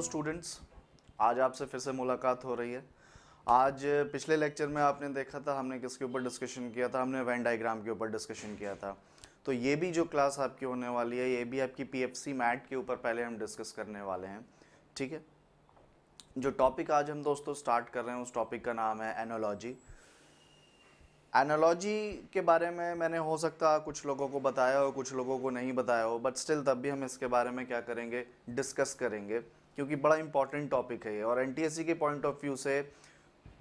Students, आज आपसे फिर से मुलाकात हो रही है। आज पिछले लेक्चर में आपने देखा था हमने किसके ऊपर डिस्कशन किया था, हमने वेन डायग्राम के ऊपर डिस्कशन किया था। तो ये भी जो क्लास आपकी होने वाली है ये भी आपकी पीएफसी मैट के ऊपर पहले हम डिस्कस करने वाले हैं। ठीक है, जो टॉपिक आज हम दोस्तों स्टार्ट कर रहे हैं उस टॉपिक का नाम है एनालॉजी। एनालॉजी के बारे में मैंने हो सकता कुछ लोगों को बताया हो, कुछ लोगों को नहीं बताया हो, बट स्टिल तब भी हम इसके बारे में क्या करेंगे, डिस्कस करेंगे, क्योंकि बड़ा इंपॉर्टेंट टॉपिक है ये और एनटीएससी के पॉइंट ऑफ व्यू से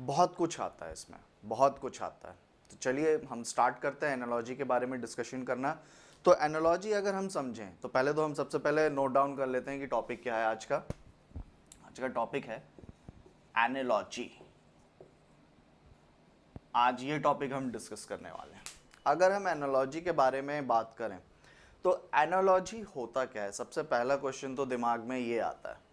बहुत कुछ आता है, इसमें बहुत कुछ आता है। तो चलिए हम स्टार्ट करते हैं एनालॉजी के बारे में डिस्कशन करना। तो एनालॉजी अगर हम समझें तो पहले तो हम सबसे पहले नोट डाउन कर लेते हैं कि टॉपिक क्या है आज का। आज का टॉपिक है एनालॉजी। आज ये टॉपिक हम डिस्कस करने वाले हैं। अगर हम एनालॉजी के बारे में बात करें तो एनालॉजी होता क्या है, सबसे पहला क्वेश्चन तो दिमाग में ये आता है।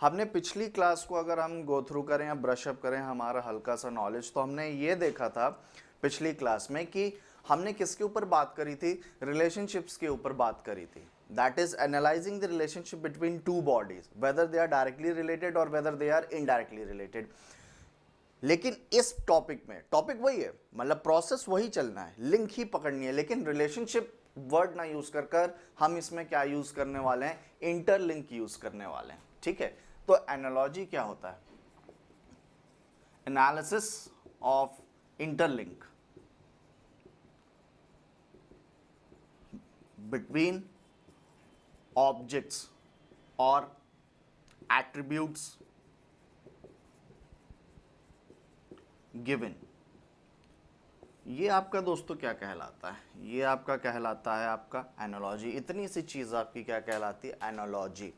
हमने पिछली क्लास को अगर हम गो थ्रू करें या ब्रश अप करें हमारा हल्का सा नॉलेज, तो हमने ये देखा था पिछली क्लास में कि हमने किसके ऊपर बात करी थी, रिलेशनशिप्स के ऊपर बात करी थी। That is analysing the relationship between two bodies, whether they are directly related और whether they are indirectly related. लेकिन इस टॉपिक में टॉपिक वही है, मतलब प्रोसेस वही चलना है, लिंक ही पकड़नी है, लेकिन रिलेशनशिप वर्ड ना यूज कर हम इसमें क्या यूज करने वाले हैं, इंटरलिंक यूज करने वाले हैं। ठीक है, तो एनालॉजी क्या होता है, analysis of interlink between objects और एट्रीब्यूट्स गिवन। ये आपका दोस्तों क्या कहलाता है, ये आपका कहलाता है आपका एनालॉजी। इतनी सी चीज आपकी क्या कहलाती है, एनालॉजी।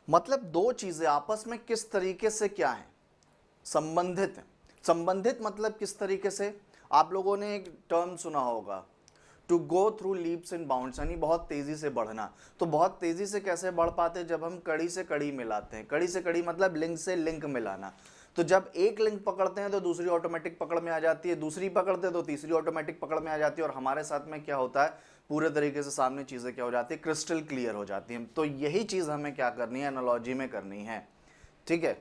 मतलब दो चीजें आपस में किस तरीके से क्या है, संबंधित है। संबंधित मतलब किस तरीके से, आप लोगों ने एक टर्म सुना होगा, to go through leaps and bounds, यानी बहुत तेजी से बढ़ना। तो बहुत तेजी से कैसे बढ़ पाते, जब हम कड़ी से कड़ी मिलाते हैं। कड़ी से कड़ी मतलब लिंक से लिंक मिलाना। तो जब एक लिंक पकड़ते हैं तो दूसरी ऑटोमेटिक पकड़ में आ जाती है, दूसरी पकड़ते हैं तो तीसरी ऑटोमेटिक पकड़ में आ जाती है, और हमारे साथ में क्या होता है, पूरे तरीके से सामने चीजें क्या हो जाती है, क्रिस्टल क्लियर हो जाती हैं। तो यही चीज हमें क्या करनी है, एनालॉजी में करनी है। ठीक है,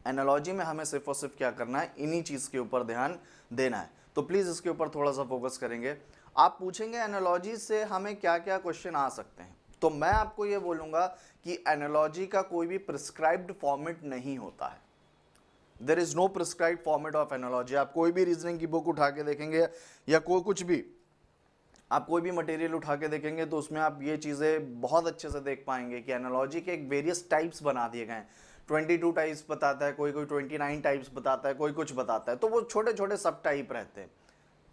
एनालॉजी में हमें सिर्फ और सिर्फ क्या करना है, इन्हीं चीज के ऊपर ध्यान देना है। तो प्लीज इसके ऊपर थोड़ा सा फोकस करेंगे। आप पूछेंगे एनालॉजी से हमें क्या क्या क्वेश्चन आ सकते हैं, तो मैं आपको ये बोलूंगा कि एनालॉजी का कोई भी प्रिस्क्राइब्ड फॉर्मेट नहीं होता है। There is no prescribed format of analogy. आप कोई भी रीजनिंग की बुक उठा के देखेंगे या कुछ भी आप कोई भी मटेरियल उठा के देखेंगे तो उसमें आप ये चीज़ें बहुत अच्छे से देख पाएंगे कि एनालॉजी के एक वेरियस टाइप्स बना दिए गए हैं। 22 टाइप्स बताता है, कोई 29 टाइप्स बताता है, कोई कुछ बताता है, तो वो छोटे छोटे सब टाइप रहते हैं।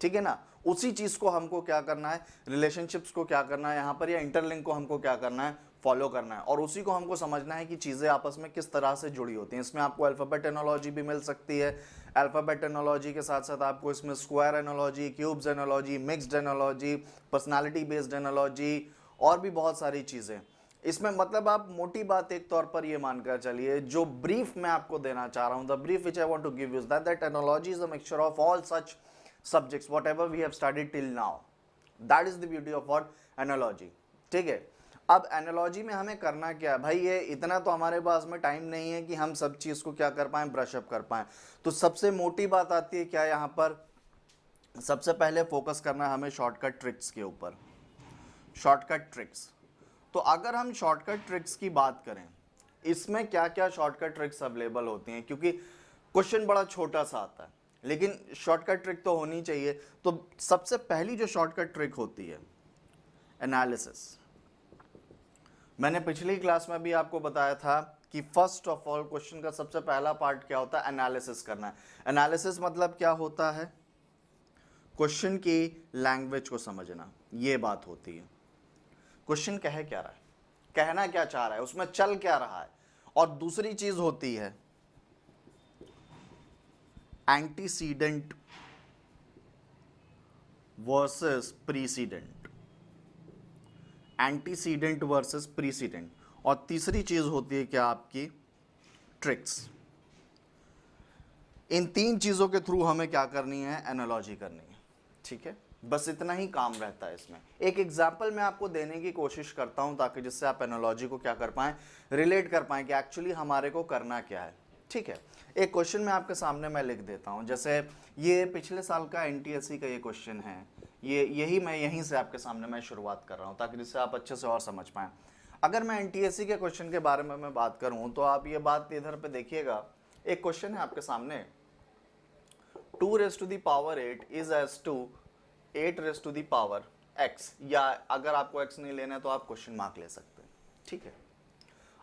ठीक है ना, उसी चीज़ को हमको क्या करना है, रिलेशनशिप्स को क्या करना है यहाँ पर, या इंटरलिंक को हमको क्या करना है, फॉलो करना है, और उसी को हमको समझना है कि चीज़ें आपस में किस तरह से जुड़ी होती हैं। इसमें आपको अल्फ़ाबेट एनालॉजी भी मिल सकती है। अल्फ़ाबेट एनालॉजी के साथ साथ आपको इसमें square analogy, cubes analogy, mixed analogy, personality based analogy और भी बहुत सारी चीज़ें इसमें। मतलब आप मोटी बात एक तौर पर ये मानकर चलिए, जो ब्रीफ मैं आपको देना चाह रहा हूँ, the brief which I want to give you is that analogy is a mixture of all such subjects whatever we have studied till now. That is the beauty of what analogy. ठीक है, अब analogy में हमें करना क्या है भाई, ये इतना तो हमारे पास में टाइम नहीं है कि हम सब चीज को क्या कर पाएं, ब्रश अप कर पाएं। तो सबसे मोटी बात आती है क्या, यहाँ पर सबसे पहले फोकस करना है हमें शॉर्टकट ट्रिक्स के ऊपर। शॉर्टकट ट्रिक्स, तो अगर हम शॉर्टकट ट्रिक्स की बात करें, इसमें क्या क्या शॉर्टकट ट्रिक्स अवेलेबल होती हैं, क्योंकि क्वेश्चन बड़ा छोटा सा आता है लेकिन शॉर्टकट ट्रिक तो होनी चाहिए। तो सबसे पहली जो शॉर्टकट ट्रिक होती है, एनालिसिस। मैंने पिछली क्लास में भी आपको बताया था कि फर्स्ट ऑफ ऑल क्वेश्चन का सबसे पहला पार्ट क्या होता है, एनालिसिस करना है। एनालिसिस मतलब क्या होता है, क्वेश्चन की लैंग्वेज को समझना, ये बात होती है। क्वेश्चन कह क्या रहा है, कहना क्या चाह रहा है, उसमें चल क्या रहा है। और दूसरी चीज होती है antecedent versus precedent, antecedent versus precedent. और तीसरी चीज होती है क्या, आपकी ट्रिक्स। इन तीन चीजों के थ्रू हमें क्या करनी है, एनालॉजी करनी है। ठीक है, बस इतना ही काम रहता है इसमें। एक एग्जाम्पल मैं आपको देने की कोशिश करता हूं ताकि जिससे आप एनालॉजी को क्या कर पाएं, रिलेट कर पाएं कि एक्चुअली हमारे को करना क्या है। ठीक है, एक क्वेश्चन मैं आपके सामने मैं लिख देता हूं, जैसे ये पिछले साल का एनटीएससी का ये क्वेश्चन है, यहीं से आपके सामने मैं शुरुआत कर रहा हूं ताकि जिससे आप अच्छे से और समझ पाएं। अगर मैं एनटीएससी के क्वेश्चन के बारे में मैं बात करूं तो आप ये बात इधर पे देखिएगा, एक क्वेश्चन है आपके सामने, 2 raised to the power 8 is as to 8 raised to the power x, या अगर आपको x नहीं लेना है तो आप क्वेश्चन मार्क ले सकते हैं। ठीक है,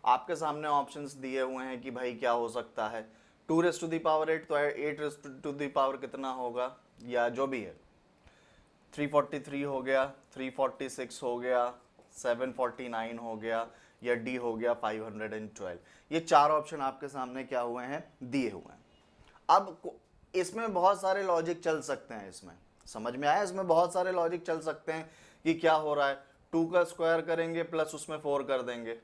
आपके सामने ऑप्शंस दिए हुए हैं कि भाई क्या हो सकता है, 2 raised to the power 8 तो 8 raised to the power कितना होगा, या जो भी है 343 हो गया, 346 हो गया, 749 हो गया, या डी हो गया 512। ये चार ऑप्शन आपके सामने क्या हुए हैं, दिए हुए हैं। अब इसमें बहुत सारे लॉजिक चल सकते हैं, इसमें समझ में आया, इसमें बहुत सारे लॉजिक चल सकते हैं कि क्या हो रहा है, 2 का स्क्वायर करेंगे प्लस उसमें 4 कर देंगे,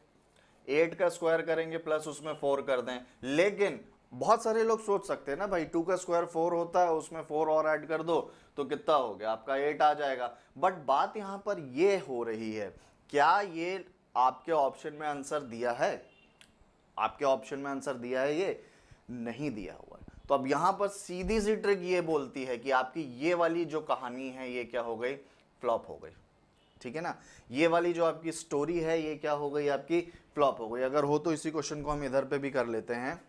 8 का स्क्वायर करेंगे प्लस उसमें 4 कर दें। लेकिन बहुत सारे लोग सोच सकते हैं ना भाई 2 का स्क्वायर 4 होता है, उसमें 4 और ऐड कर दो तो कितना हो गया आपका 8 आ जाएगा। बट बात यहां पर ये हो रही है, क्या ये आपके ऑप्शन में आंसर दिया है, आपके ऑप्शन में आंसर दिया है, ये नहीं दिया हुआ है। तो अब यहां पर सीधी सी ट्रिक ये बोलती है कि आपकी ये वाली जो कहानी है ये क्या हो गई, फ्लॉप हो गई। ठीक है ना, ये वाली जो आपकी स्टोरी है ये क्या हो गई, आपकी फ्लॉप हो गई। अगर हो तो इसी क्वेश्चन को हम इधर पे भी कर लेते हैं,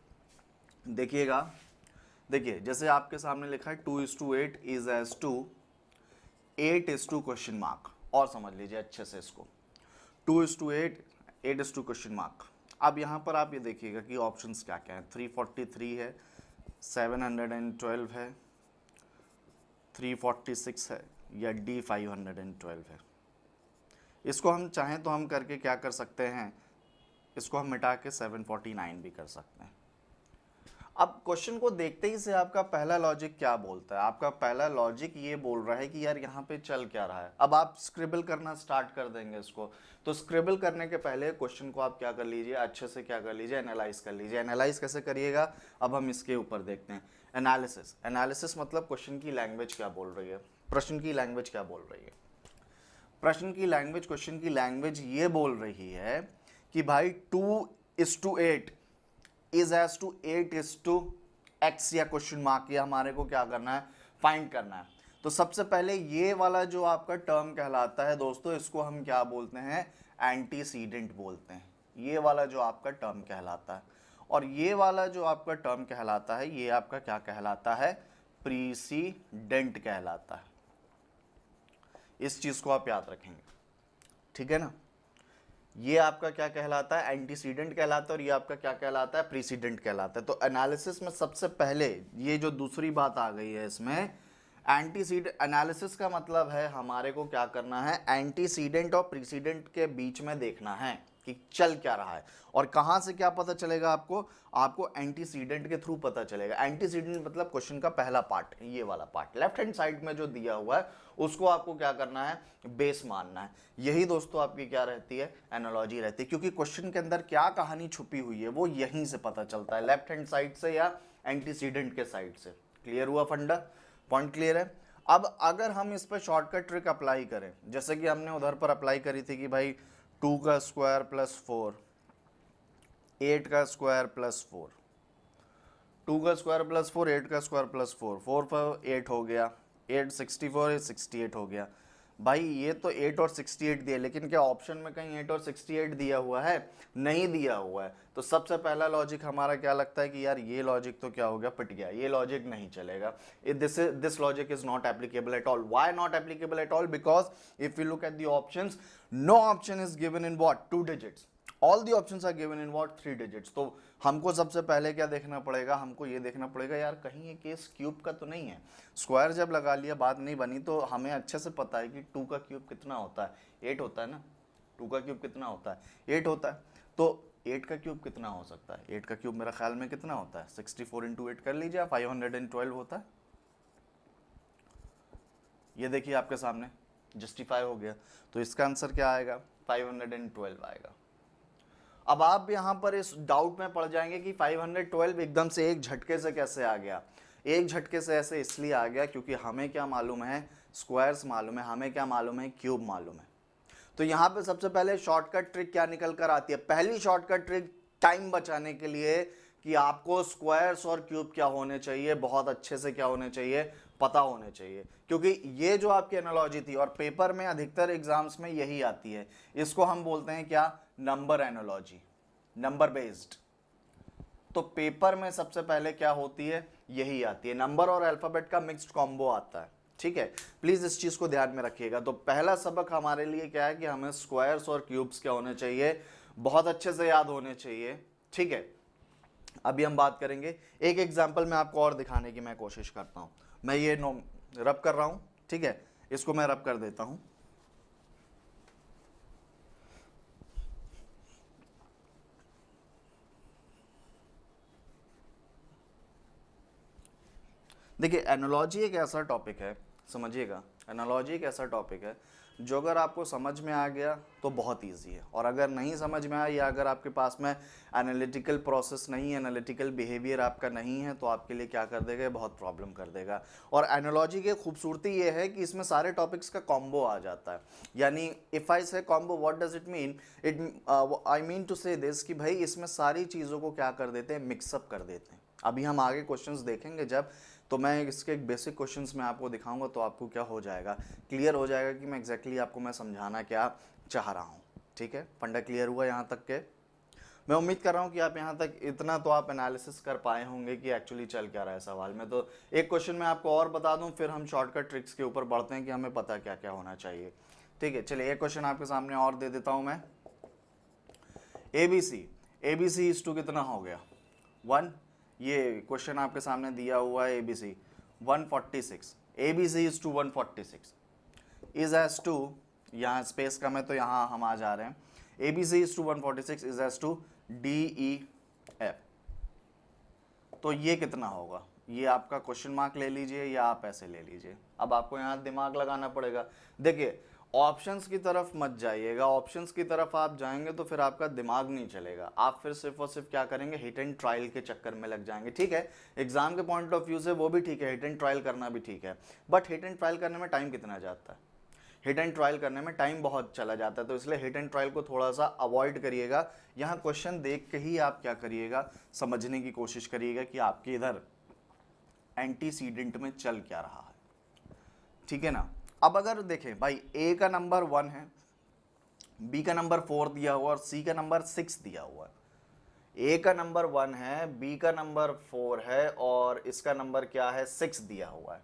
देखिएगा, देखिए जैसे आपके सामने लिखा है 2:8 is as to 8:2 question mark, और समझ लीजिए अच्छे से इसको, 2:8 8:2 क्वेश्चन मार्क। अब यहाँ पर आप ये देखिएगा कि ऑप्शंस क्या क्या हैं, 343 है, 712 है, 346 है, या डी 512 है। इसको हम चाहें तो हम करके क्या कर सकते हैं, इसको हम मिटा के 749 भी कर सकते हैं। अब क्वेश्चन को देखते ही से आपका पहला लॉजिक क्या बोलता है, आपका पहला लॉजिक ये बोल रहा है कि यार यहाँ पे चल क्या रहा है। अब आप स्क्रिबल करना स्टार्ट कर देंगे इसको, तो स्क्रिबल करने के पहले क्वेश्चन को आप क्या कर लीजिए, अच्छे से क्या कर लीजिए, एनालाइज कर लीजिए। एनालाइज कैसे करिएगा, अब हम इसके ऊपर देखते हैं। एनालिसिस, एनालिसिस मतलब क्वेश्चन की लैंग्वेज क्या बोल रही है, प्रश्न की लैंग्वेज क्या बोल रही है। प्रश्न की लैंग्वेज, क्वेश्चन की लैंग्वेज ये बोल रही है कि भाई 2:8 इज एज टू 8:x, या क्वेश्चन मार्क, ये हमारे को क्या करना है, फाइंड करना है। तो सबसे पहले ये वाला जो आपका टर्म कहलाता है दोस्तों, इसको हम क्या बोलते हैं, एंटीसीडेंट बोलते हैं। ये वाला जो आपका टर्म कहलाता है, और ये वाला जो आपका टर्म कहलाता है ये आपका क्या कहलाता है, प्रीसीडेंट कहलाता है। इस चीज को आप याद रखेंगे, ठीक है ना। ये आपका क्या कहलाता है, एंटीसीडेंट कहलाता है, और ये आपका क्या कहलाता है, प्रीसीडेंट कहलाता है। तो एनालिसिस में सबसे पहले ये जो दूसरी बात आ गई है इसमें, एंटीसीडेंट, एनालिसिस का मतलब है हमारे को क्या करना है, एंटीसीडेंट और प्रीसीडेंट के बीच में देखना है कि चल क्या रहा है। और कहां से क्या पता चलेगा आपको, आपको एंटीसीडेंट के थ्रू पता चलेगा। एंटीसीडेंट मतलब क्वेश्चन का पहला पार्ट, ये वाला पार्ट लेफ्ट हैंड साइड में जो दिया हुआ है उसको आपको क्या करना है, बेस मानना है। यही दोस्तों आपकी क्या रहती है, एनालॉजी रहती है, क्योंकि क्वेश्चन के अंदर क्या कहानी छुपी हुई है वो यहीं से पता चलता है, लेफ्ट हैंड साइड से या एंटीसीडेंट के साइड से। क्लियर हुआ फंडा, पॉइंट क्लियर है। अब अगर हम इस पर शॉर्टकट ट्रिक अप्लाई करें, जैसे कि हमने उधर पर अप्लाई करी थी कि भाई 2 का स्क्वायर प्लस 4, 8 का स्क्वायर प्लस 4, 2 का स्क्वायर प्लस 4, 8 का स्क्वायर प्लस 4, 4 पर 8 हो गया, 8 64 68 हो गया। भाई ये तो 8 और 68 दिया, लेकिन क्या ऑप्शन में कहीं 8 और 68 दिया हुआ है, नहीं दिया हुआ है। तो सबसे पहला लॉजिक हमारा क्या लगता है कि यार ये लॉजिक तो क्या हो गया, पिट गया, ये लॉजिक नहीं चलेगा, this logic is not applicable at all. Why not applicable at all, because if you look at the options, no option is given in what, 2 digits, all the options are given in what, 3 digits. तो हमको सबसे पहले क्या देखना पड़ेगा, हमको ये देखना पड़ेगा यार कहीं ये केस क्यूब का तो नहीं है। स्क्वायर जब लगा लिया बात नहीं बनी, तो हमें अच्छे से पता है कि 2 का क्यूब कितना होता है, 8 होता है ना। 2 का क्यूब कितना होता है, 8 होता है। तो 8 का क्यूब कितना हो सकता है, 8 का क्यूब मेरा ख्याल में कितना होता है, 64 × 8 कर लीजिए, 512 होता है। ये देखिए आपके सामने जस्टिफाई हो गया, तो इसका आंसर क्या आएगा, 512 आएगा। अब आप यहां पर इस डाउट में पड़ जाएंगे कि 512 एकदम से एक झटके से कैसे आ गया। एक झटके से ऐसे इसलिए आ गया क्योंकि हमें क्या मालूम है, स्क्वायर्स मालूम है, हमें क्या मालूम है, क्यूब मालूम है। तो यहाँ पे सबसे पहले शॉर्टकट ट्रिक क्या निकल कर आती है, पहली शॉर्टकट ट्रिक टाइम बचाने के लिए कि आपको स्क्वायर्स और क्यूब क्या होने चाहिए, बहुत अच्छे से क्या होने चाहिए, पता होने चाहिए। क्योंकि ये जो आपकी एनालॉजी थी और पेपर में अधिकतर एग्जाम्स में यही आती है, इसको हम बोलते हैं क्या, नंबर एनालॉजी, नंबर बेस्ड। तो पेपर में सबसे पहले क्या होती है, यही आती है, नंबर और अल्फाबेट का मिक्स्ड कॉम्बो आता है। ठीक है, प्लीज इस चीज को ध्यान में रखिएगा। तो पहला सबक हमारे लिए क्या है कि हमें स्क्वायर्स और क्यूब्स क्या होने चाहिए, बहुत अच्छे से याद होने चाहिए। ठीक है, अभी हम बात करेंगे, एक एग्जांपल में आपको और दिखाने की मैं कोशिश करता हूं। मैं ये रब कर रहा हूं, ठीक है, इसको मैं रब कर देता हूं। देखिए, एनालॉजी एक ऐसा टॉपिक है, समझिएगा, एनालॉजी एक ऐसा टॉपिक है जो अगर आपको समझ में आ गया तो बहुत इजी है, और अगर नहीं समझ में आया या अगर आपके पास में एनालिटिकल प्रोसेस नहीं है, एनालिटिकल बिहेवियर आपका नहीं है, तो आपके लिए क्या कर देगा, बहुत प्रॉब्लम कर देगा। और एनालॉजी की खूबसूरती ये है कि इसमें सारे टॉपिक्स का कॉम्बो आ जाता है। यानी if I say combo, what does it mean, I mean to say this कि भाई इसमें सारी चीज़ों को क्या कर देते हैं, मिक्सअप कर देते हैं। अभी हम आगे क्वेश्चंस देखेंगे जब, तो मैं इसके एक बेसिक क्वेश्चंस में आपको दिखाऊंगा, तो आपको क्या हो जाएगा, क्लियर हो जाएगा कि मैं एग्जैक्टली आपको मैं समझाना क्या चाह रहा हूँ। ठीक है, फंडा क्लियर हुआ यहाँ तक के? मैं उम्मीद कर रहा हूँ कि आप यहाँ तक इतना तो आप एनालिसिस कर पाए होंगे कि एक्चुअली चल क्या रहा है सवाल में। तो एक क्वेश्चन मैं आपको और बता दूँ, फिर हम शॉर्टकट ट्रिक्स के ऊपर बढ़ते हैं कि हमें पता क्या क्या होना चाहिए। ठीक है, चलिए एक क्वेश्चन आपके सामने और दे देता हूँ मैं। ABC इज टू कितना हो गया, 1। ये क्वेश्चन आपके सामने दिया हुआ है, ABC 146, ABC is to 146 is as to, यहाँ स्पेस कम है तो यहाँ हम आ जा रहे हैं, ABC is to 146 is as to DEF। तो ये कितना होगा, ये आपका क्वेश्चन मार्क ले लीजिए या आप ऐसे ले लीजिए। अब आपको यहाँ दिमाग लगाना पड़ेगा। देखिए, ऑप्शंस की तरफ मत जाइएगा, ऑप्शंस की तरफ आप जाएंगे तो फिर आपका दिमाग नहीं चलेगा, आप फिर सिर्फ और सिर्फ क्या करेंगे, हिट एंड ट्रायल के चक्कर में लग जाएंगे। ठीक है, एग्जाम के पॉइंट ऑफ व्यू से वो भी ठीक है, हिट एंड ट्रायल करना भी ठीक है, बट हिट एंड ट्रायल करने में टाइम कितना जाता है, हिट एंड ट्रायल करने में टाइम बहुत चला जाता है, तो इसलिए हिट एंड ट्रायल को थोड़ा सा अवॉइड करिएगा। यहाँ क्वेश्चन देख के ही आप क्या करिएगा, समझने की कोशिश करिएगा कि आपके इधर एंटीसीडेंट में चल क्या रहा है। ठीक है ना। अब अगर देखें भाई, ए का नंबर 1 है, बी का नंबर 4 दिया हुआ और सी का नंबर 6 दिया हुआ है। ए का नंबर 1 है, बी का नंबर 4 है और इसका नंबर क्या है, 6 दिया हुआ है।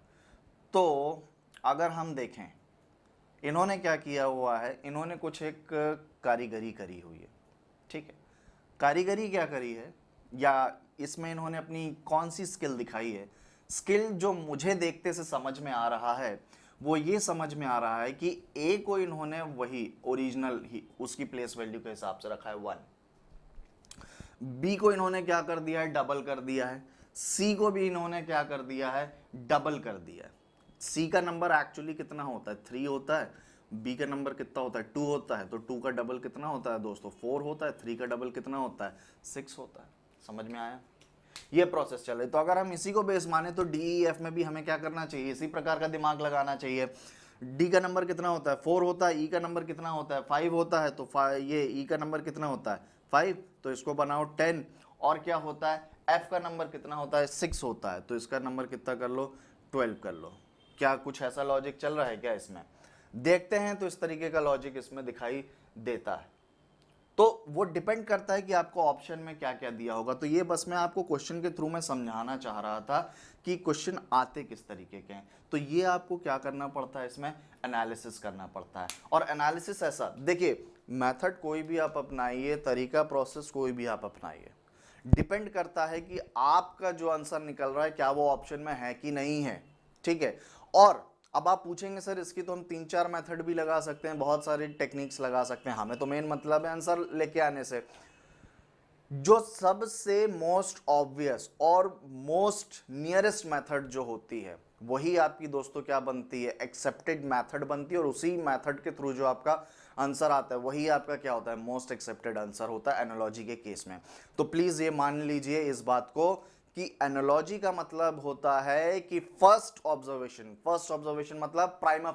तो अगर हम देखें, इन्होंने क्या किया हुआ है, इन्होंने कुछ एक कारीगरी करी हुई है। ठीक है, कारीगरी क्या करी है, या इसमें इन्होंने अपनी कौन सी स्किल दिखाई है, स्किल जो मुझे देखते से समझ में आ रहा है वो ये समझ में आ रहा है कि ए को इन्होंने वही ओरिजिनल ही उसकी प्लेस वैल्यू के हिसाब से रखा है 1, बी को इन्होंने क्या कर दिया है, डबल कर दिया है, सी को भी इन्होंने क्या कर दिया है, डबल कर दिया है। सी का नंबर एक्चुअली कितना होता है, 3 होता है, बी का नंबर कितना होता है, 2 होता है, तो 2 का डबल कितना होता है दोस्तों, 4 होता है, 3 का डबल कितना होता है, 6 होता है। समझ में आया, ये प्रोसेस चल रही। तो अगर हम इसी को बेस माने तो DEF में भी हमें क्या करना चाहिए, इसी प्रकार का दिमाग लगाना चाहिए। डी का नंबर कितना होता है, 4 होता है, ई का नंबर कितना होता है, 5 होता है, तो ये ई का नंबर कितना होता है, 5, तो इसको बनाओ 10। और क्या होता है, एफ का नंबर कितना होता है, 6 होता है, तो इसका नंबर कितना कर लो, 12 कर लो। क्या कुछ ऐसा लॉजिक चल रहा है क्या इसमें, देखते हैं। तो इस तरीके का लॉजिक इसमें दिखाई देता है। तो वो डिपेंड करता है कि आपको ऑप्शन में क्या क्या दिया होगा। तो ये बस मैं आपको क्वेश्चन के थ्रू में समझाना चाह रहा था कि क्वेश्चन आते किस तरीके के हैं। तो ये आपको क्या करना पड़ता है, इसमें एनालिसिस करना पड़ता है। और एनालिसिस ऐसा, देखिए मेथड कोई भी आप अपनाइए, तरीका प्रोसेस कोई भी आप अपनाइए, डिपेंड करता है कि आपका जो आंसर निकल रहा है क्या वो ऑप्शन में है कि नहीं है। ठीक है, और अब आप पूछेंगे सर इसकी तो हम 3-4 मेथड भी लगा सकते हैं, बहुत सारी टेक्निक्स लगा सकते हैं, हमें तो मेन मतलब है आंसर लेके आने से। जो सबसे मोस्ट ऑब्वियस और मोस्ट नियरेस्ट मेथड जो होती है वही आपकी दोस्तों क्या बनती है, एक्सेप्टेड मेथड बनती है, और उसी मेथड के थ्रू जो आपका आंसर आता है वही आपका क्या होता है, मोस्ट एक्सेप्टेड आंसर होता है एनालॉजी के केस में। तो प्लीज ये मान लीजिए इस बात को कि एनालॉजी का मतलब होता है कि फर्स्ट ऑब्जर्वेशन मतलब प्राइमा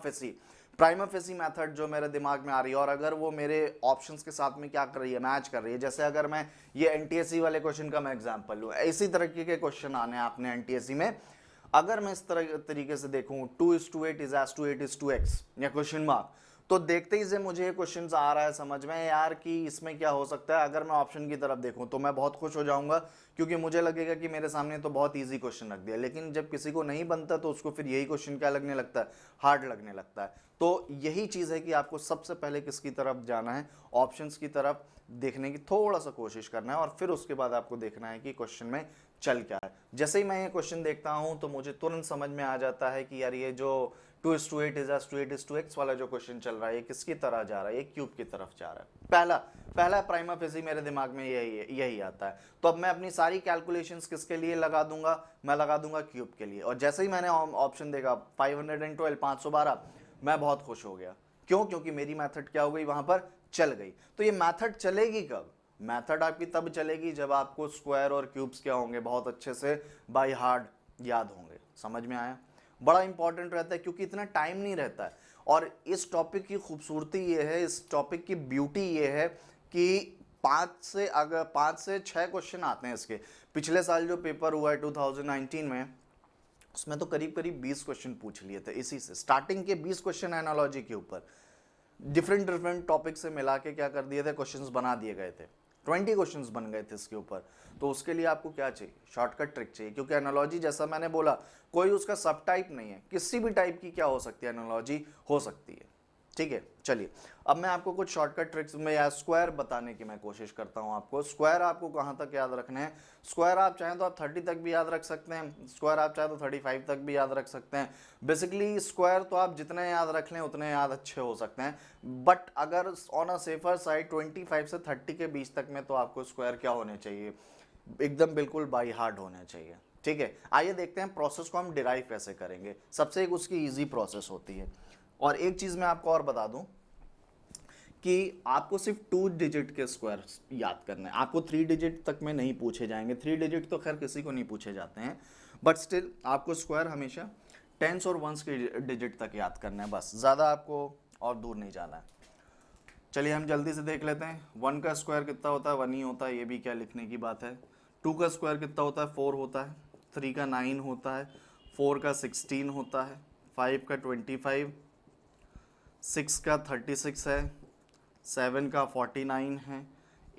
फेसी मेथड जो मेरे दिमाग में आ रही है, और अगर वो मेरे ऑप्शंस के साथ में क्या कर रही है, मैच कर रही है। जैसे अगर मैं ये एनटीएससी वाले क्वेश्चन का मैं एग्जांपल लूं, इसी तरीके के क्वेश्चन आने हैं आपने एनटीएससी में। अगर मैं इस तरह तरीके से देखूं 2:8 is as to 8:x या क्वेश्चन मार्क, तो देखते ही से मुझे ये क्वेश्चन आ रहा है समझ में यार कि इसमें क्या हो सकता है। अगर मैं ऑप्शन की तरफ देखूं तो मैं बहुत खुश हो जाऊंगा, क्योंकि मुझे लगेगा कि मेरे सामने तो बहुत इजी क्वेश्चन रख दिया। लेकिन जब किसी को नहीं बनता तो उसको फिर यही क्वेश्चन क्या लगने लगता है, हार्ड लगने लगता है। तो यही चीज़ है कि आपको सबसे पहले किसकी तरफ जाना है, ऑप्शंस की तरफ देखने की थोड़ा सा कोशिश करना है, और फिर उसके बाद आपको देखना है कि क्वेश्चन में चल क्या है। जैसे ही मैं ये क्वेश्चन देखता हूं तो मुझे तुरंत समझ में आ जाता है कि यार ये जो 2:8 is as to 8:x वाला जो क्वेश्चन चल रहा है ये किसकी तरह जा रहा है, ये क्यूब की तरफ जा रहा है। पहला प्राइमा फेसी मेरे दिमाग में यही आता है। तो अब मैं अपनी सारी कैलकुलेशंस किसके लिए लगा दूंगा, मैं लगा दूंगा क्यूब के लिए। और जैसे ही मैंने ऑप्शन देखा 512 512, मैं बहुत खुश हो गया। क्यों? क्योंकि मेरी मेथड क्या हो गई, वहां पर चल गई। तो ये मेथड चलेगी कब? मेथड आपकी तब चलेगी जब आपको स्क्वायर और क्यूब्स क्या होंगे, बहुत अच्छे से बाय हार्ट याद होंगे। समझ में आया? बड़ा इंपॉर्टेंट रहता है क्योंकि इतना टाइम नहीं रहता है। और इस टॉपिक की खूबसूरती ये है, इस टॉपिक की ब्यूटी ये है कि 5 से 6 क्वेश्चन आते हैं इसके। पिछले साल जो पेपर हुआ है 2019 में, उसमें तो करीब करीब 20 क्वेश्चन पूछ लिए थे इसी से। स्टार्टिंग के 20 क्वेश्चन एनालॉजी के ऊपर डिफरेंट टॉपिक से मिला के क्या कर दिए थे, क्वेश्चंस बना दिए गए थे। 20 क्वेश्चंस बन गए थे इसके ऊपर। तो उसके लिए आपको क्या चाहिए, शॉर्टकट ट्रिक चाहिए। क्योंकि एनालॉजी जैसा मैंने बोला कोई उसका सब टाइप नहीं है, किसी भी टाइप की क्या हो सकती है, एनालॉजी हो सकती है। ठीक है, चलिए अब मैं आपको कुछ शॉर्टकट ट्रिक्स में या स्क्वायर बताने की मैं कोशिश करता हूं आपको। स्क्वायर आपको कहां तक याद रखने हैं? स्क्वायर आप चाहें तो आप 30 तक भी याद रख सकते हैं, स्क्वायर आप चाहें तो 35 तक भी याद रख सकते हैं। बेसिकली स्क्वायर तो आप जितने याद रख लें उतने याद अच्छे हो सकते हैं, बट अगर ऑन अ सेफर साइड 25 से 30 के बीच तक में तो आपको स्क्वायर क्या होने चाहिए, एकदम बिल्कुल बाई हार्ट होने चाहिए। ठीक है, आइए देखते हैं प्रोसेस को हम डिराइव कैसे करेंगे। सबसे एक उसकी इजी प्रोसेस होती है। और एक चीज मैं आपको और बता दूं कि आपको सिर्फ 2 डिजिट के स्क्वायर याद करना है, आपको 3 डिजिट तक में नहीं पूछे जाएंगे। 3 डिजिट तो खैर किसी को नहीं पूछे जाते हैं, बट स्टिल आपको स्क्वायर हमेशा टेंस और वंस के डिजिट तक याद करना है, बस ज़्यादा आपको और दूर नहीं जाना है। चलिए हम जल्दी से देख लेते हैं। 1 का स्क्वायर कितना होता है, 1 ही होता है, ये भी क्या लिखने की बात है। 2 का स्क्वायर कितना होता है, 4 होता है। 3 का 9 होता है। 4 का 16 होता है। 5 का 25, 6 का 36 है। 7 का 49 है।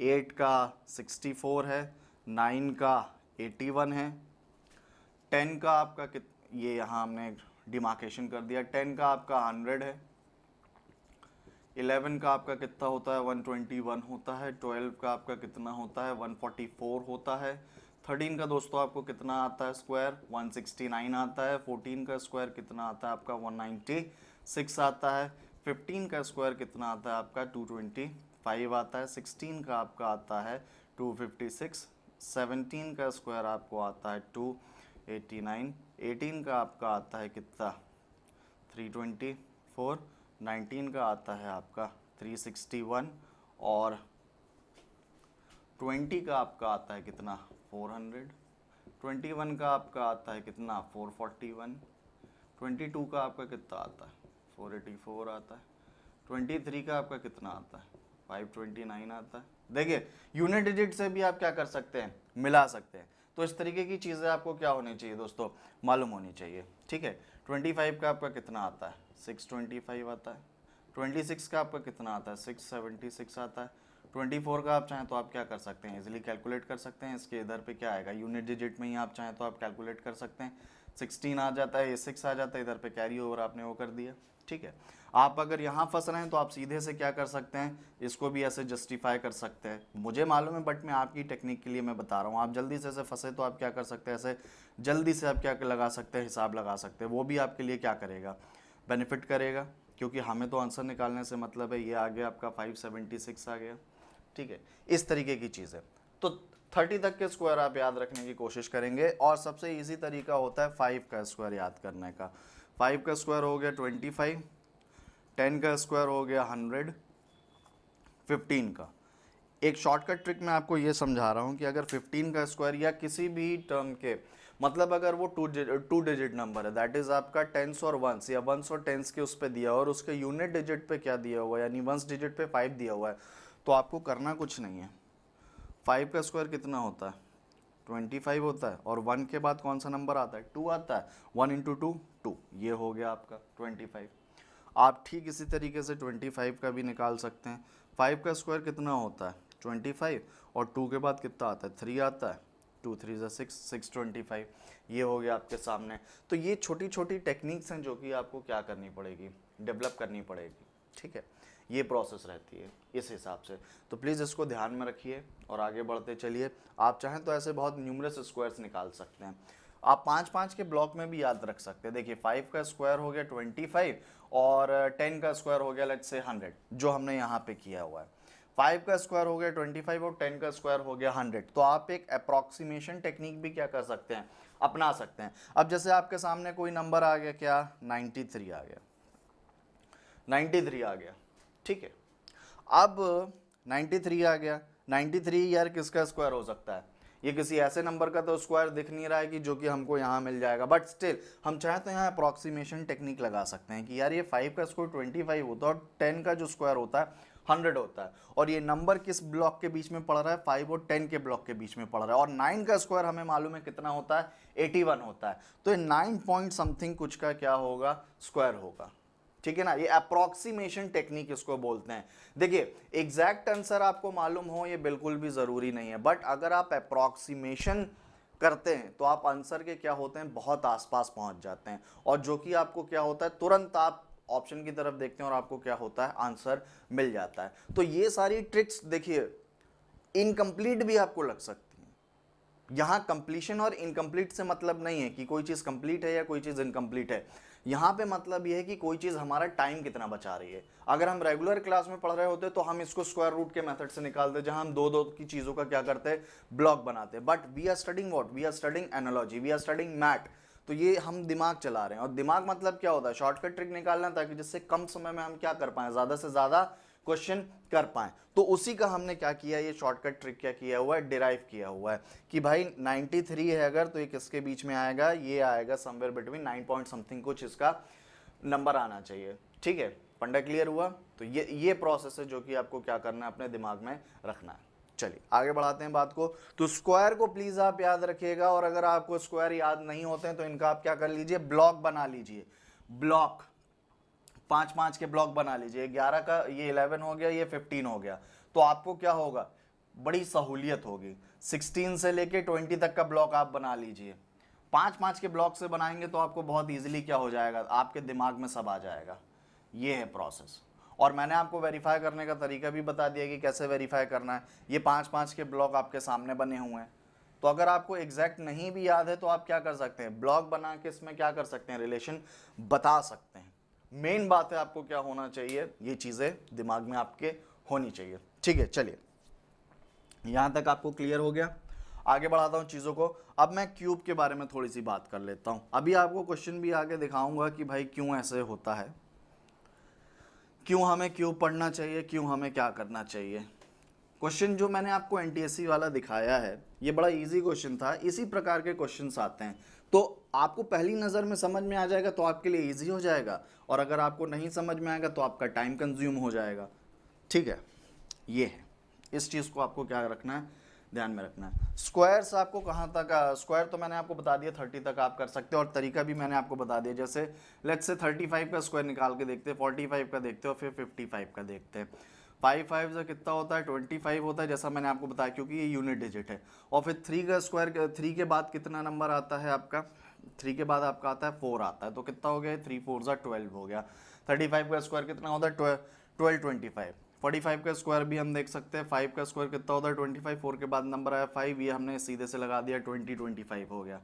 8 का 64 है। 9 का 81 है। 10 का आपका ये यहाँ हमने डिमार्केशन कर दिया। 10 का आपका 100 है। 11 का आपका कितना होता है, 121 होता है। 12 का आपका कितना होता है, 144 होता है। 13 का दोस्तों आपको कितना आता है स्क्वायर, 169 आता है। 14 का स्क्वायर कितना आता है आपका, 196 आता है। 15 का स्क्वायर कितना आता है आपका, 225 आता है। 16 का आपका आता है 256। 17 का स्क्वायर आपको आता है 289। 18 का आपका आता है कितना, 324। 19 का आता है आपका 361। और 20 का आपका आता है कितना, 400। 21 का आपका आता है कितना, 441। 22 का आपका कितना आता है, 484 आता है। 23 का आपका कितना आता है, 529 आता है। देखिए यूनिट डिजिट से भी आप क्या कर सकते हैं, मिला सकते हैं। तो इस तरीके की चीज़ें आपको क्या होनी चाहिए दोस्तों, मालूम होनी चाहिए। ठीक है, 25 का आपका कितना आता है, 625 आता है। 26 का आपका कितना आता है, 676 आता है। 24 का आप चाहें तो आप क्या कर सकते हैं, इजीली कैलकुलेट कर सकते हैं। इसके इधर पे क्या आएगा, यूनिट डिजिट में ही आप चाहें तो आप कैलकुलेट कर सकते हैं। 16 आ जाता है, ये 6 आ जाता है, इधर पे कैरी ओवर आपने वो कर दिया। ठीक है, आप अगर यहाँ फंस रहे हैं तो आप सीधे से क्या कर सकते हैं, इसको भी ऐसे जस्टिफाई कर सकते हैं। मुझे मालूम है, बट मैं आपकी टेक्निक के लिए मैं बता रहा हूँ। आप जल्दी से ऐसे फंसे तो आप क्या कर सकते हैं, ऐसे जल्दी से आप क्या लगा सकते हैं, हिसाब लगा सकते हैं। वो भी आपके लिए क्या करेगा, बेनिफिट करेगा, क्योंकि हमें तो आंसर निकालने से मतलब है। ये आ गया आपका 576 आ गया। ठीक है, इस तरीके की चीज़ है। तो 30 तक के स्क्वायर आप याद रखने की कोशिश करेंगे। और सबसे इजी तरीका होता है 5 का स्क्वायर याद करने का। 5 का स्क्वायर हो गया 25। 10 का स्क्वायर हो गया 100। 15 का, एक शॉर्टकट ट्रिक मैं आपको ये समझा रहा हूँ कि अगर 15 का स्क्वायर या किसी भी टर्म के मतलब अगर वो टू डिजिट नंबर है, दैट इज आपका टेंस और वंस या वंस और टेंस के उस पर दिया और उसके यूनिट डिजिट पे क्या दिया हुआ है, यानी वंस डिजिट पे 5 दिया हुआ है, तो आपको करना कुछ नहीं है। 5 का स्क्वायर कितना होता है? 25 होता है। और 1 के बाद कौन सा नंबर आता है? 2 आता है। 1 इंटू 2 2, ये हो गया आपका 25। आप ठीक इसी तरीके से 25 का भी निकाल सकते हैं। 5 का स्क्वायर कितना होता है? 25। और 2 के बाद कितना आता है? 3 आता है। 2 3 ज़ा 6, 625, ये हो गया आपके सामने। तो ये छोटी छोटी टेक्निक्स हैं जो कि आपको क्या करनी पड़ेगी, डेवलप करनी पड़ेगी, ठीक है। ये प्रोसेस रहती है इस हिसाब से। तो प्लीज़ इसको ध्यान में रखिए और आगे बढ़ते चलिए। आप चाहें तो ऐसे बहुत न्यूमरस स्क्वायर्स निकाल सकते हैं। आप 5-5 के ब्लॉक में भी याद रख सकते हैं। देखिए 5 का स्क्वायर हो गया 25 और 10 का स्क्वायर हो गया लेट्स से 100, जो हमने यहाँ पे किया हुआ है। 5 का स्क्वायर हो गया 25 और 10 का स्क्वायर हो गया 100। तो आप एक अप्रॉक्सीमेशन टेक्निक भी क्या कर सकते हैं, अपना सकते हैं। अब जैसे आपके सामने कोई नंबर आ गया, क्या 93 आ गया, 93 आ गया, ठीक है। अब 93 आ गया, 93 यार किसका स्क्वायर हो सकता है? ये किसी ऐसे नंबर का तो स्क्वायर दिख नहीं रहा है कि जो कि हमको यहाँ मिल जाएगा, बट स्टिल हम चाहें तो यहाँ अप्रॉक्सीमेशन टेक्निक लगा सकते हैं कि यार ये 5 का स्क्वायर 25 होता है और 10 का जो स्क्वायर होता है 100 होता है, और ये नंबर किस ब्लॉक के बीच में पड़ रहा है? 5 और 10 के ब्लॉक के बीच में पड़ रहा है। और 9 का स्क्वायर हमें मालूम है कितना होता है? 81 होता है। तो ये 9 पॉइंट समथिंग कुछ का क्या होगा? स्क्वायर होगा, ठीक है ना। ये अप्रॉक्सीमेशन टेक्निक इसको बोलते हैं। देखिए एग्जैक्ट आंसर आपको मालूम हो ये बिल्कुल भी ज़रूरी नहीं है, बट अगर आप अप्रॉक्सीमेशन करते हैं तो आप आंसर के क्या होते हैं, बहुत आसपास पहुंच जाते हैं। और जो कि आपको क्या होता है, तुरंत आप ऑप्शन की तरफ देखते हैं और आपको क्या होता है, आंसर मिल जाता है। तो ये सारी ट्रिक्स देखिए इनकम्प्लीट भी आपको लग सकती हैं। यहाँ कंप्लीशन और इनकम्प्लीट से मतलब नहीं है कि कोई चीज़ कंप्लीट है या कोई चीज़ इनकम्प्लीट है। यहाँ पे मतलब ये है कि कोई चीज़ हमारा टाइम कितना बचा रही है। अगर हम रेगुलर क्लास में पढ़ रहे होते तो हम इसको स्क्वायर रूट के मेथड से निकालते, जहाँ हम दो दो की चीज़ों का क्या करते हैं, ब्लॉक बनाते। But we are studying what, we are studying analogy, we are studying math. तो ये हम दिमाग चला रहे हैं। और दिमाग मतलब क्या होता है, शॉर्टकट ट्रिक निकालना, ताकि जिससे कम समय में हम क्या कर पाएं, ज़्यादा से ज़्यादा क्वेश्चन कर पाएं। तो उसी का हमने क्या किया, ये शॉर्टकट ट्रिक क्या किया हुआ है, डिराइव किया हुआ है कि भाई 93 है अगर, तो ये किसके बीच में आएगा, ये आएगा समवेयर बिटवीन 9 पॉइंट समथिंग कुछ इसका नंबर आना चाहिए, ठीक है। फंडा क्लियर हुआ? तो ये प्रोसेस है जो कि आपको क्या करना है, अपने दिमाग में रखना है। चलिए आगे बढ़ाते हैं बात को। तो स्क्वायर को प्लीज आप याद रखिएगा, और अगर आपको स्क्वायर याद नहीं होते हैं तो इनका आप क्या कर लीजिए, ब्लॉक बना लीजिए। ब्लॉक 5-5 के ब्लॉक बना लीजिए। 11 का ये 11 हो गया, ये 15 हो गया। तो आपको क्या होगा, बड़ी सहूलियत होगी। 16 से लेके 20 तक का ब्लॉक आप बना लीजिए। 5-5 के ब्लॉक से बनाएंगे तो आपको बहुत इजीली क्या हो जाएगा, आपके दिमाग में सब आ जाएगा। ये है प्रोसेस। और मैंने आपको वेरीफाई करने का तरीका भी बता दिया कि कैसे वेरीफाई करना है। ये 5-5 के ब्लॉक आपके सामने बने हुए हैं। तो अगर आपको एग्जैक्ट नहीं भी याद है तो आप क्या कर सकते हैं, ब्लॉक बना के इसमें क्या कर सकते हैं, रिलेशन बता सकते हैं। मेन बात है आपको क्या होना चाहिए, ये चीज़ें दिमाग में आपके होनी चाहिए, ठीक है। चलिए यहां तक आपको क्लियर हो गया। आगे बढ़ाता हूं चीज़ों को। अब मैं क्यूब के बारे में थोड़ी सी बात कर लेता हूं। अभी आपको क्वेश्चन भी आगे दिखाऊंगा कि भाई क्यों ऐसे होता है, क्यों हमें क्यूब पढ़ना चाहिए, क्यों हमें क्या करना चाहिए। क्वेश्चन जो मैंने आपको एनटीएससी वाला दिखाया है ये बड़ा इजी क्वेश्चन था। इसी प्रकार के क्वेश्चंस आते हैं, तो आपको पहली नज़र में समझ में आ जाएगा तो आपके लिए इजी हो जाएगा, और अगर आपको नहीं समझ में आएगा तो आपका टाइम कंज्यूम हो जाएगा, ठीक है। ये है, इस चीज़ को आपको क्या रखना है, ध्यान में रखना है। स्क्वायर्स आपको कहाँ तक, स्क्वायर तो मैंने आपको बता दिया 30 तक आप कर सकते हो, और तरीका भी मैंने आपको बता दिया। जैसे लेट्स से 35 का स्क्वायर निकाल के देखते हैं, 45 का देखते हो, फिर 55 का देखते हैं। 5 से कितना होता है, 25 होता है, जैसा मैंने आपको बताया, क्योंकि ये यूनिट डिजिट है। और फिर 3 का स्क्वायर, 3 के बाद कितना नंबर आता है आपका, 3 के बाद आपका आता है 4 आता है, तो कितना हो गया, 3 4 ज़ा 12 हो गया। 35 का स्क्वायर कितना होता है, 12 25। 45 का स्क्वायर भी हम देख सकते हैं, 5 का स्क्वायर कितना होता है 25, 4 के बाद नंबर आया 5, ये हमने सीधे से लगा दिया 25 हो गया।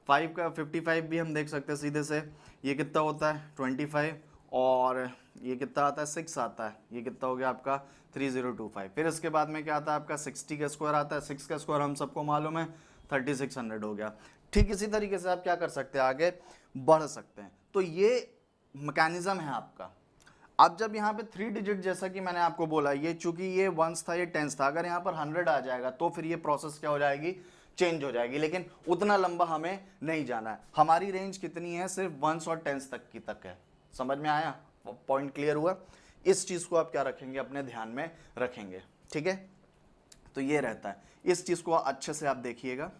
5 का 55 भी हम देख सकते हैं सीधे से, ये कितना होता है 25, और ये कितना आता है 6 आता है, ये कितना हो गया आपका 3025। फिर इसके बाद में क्या आता है आपका 60 का स्क्वायर आता है, 6 का स्क्वायर हम सबको मालूम है 3600 हो गया। ठीक इसी तरीके से आप क्या कर सकते हैं, आगे बढ़ सकते हैं। तो ये मैकेनिज्म है आपका। अब जब यहाँ पे 3 डिजिट, जैसा कि मैंने आपको बोला, ये चूंकि ये वंस था, ये टेंस था, अगर यहाँ पर 100 आ जाएगा तो फिर ये प्रोसेस क्या हो जाएगी, चेंज हो जाएगी। लेकिन उतना लंबा हमें नहीं जाना है, हमारी रेंज कितनी है, सिर्फ वंस और टेंस तक की तक है। समझ में आया, पॉइंट क्लियर हुआ? इस चीज को आप क्या रखेंगे, अपने ध्यान में रखेंगे, ठीक है। तो ये रहता है, इस चीज को अच्छे से आप देखिएगा,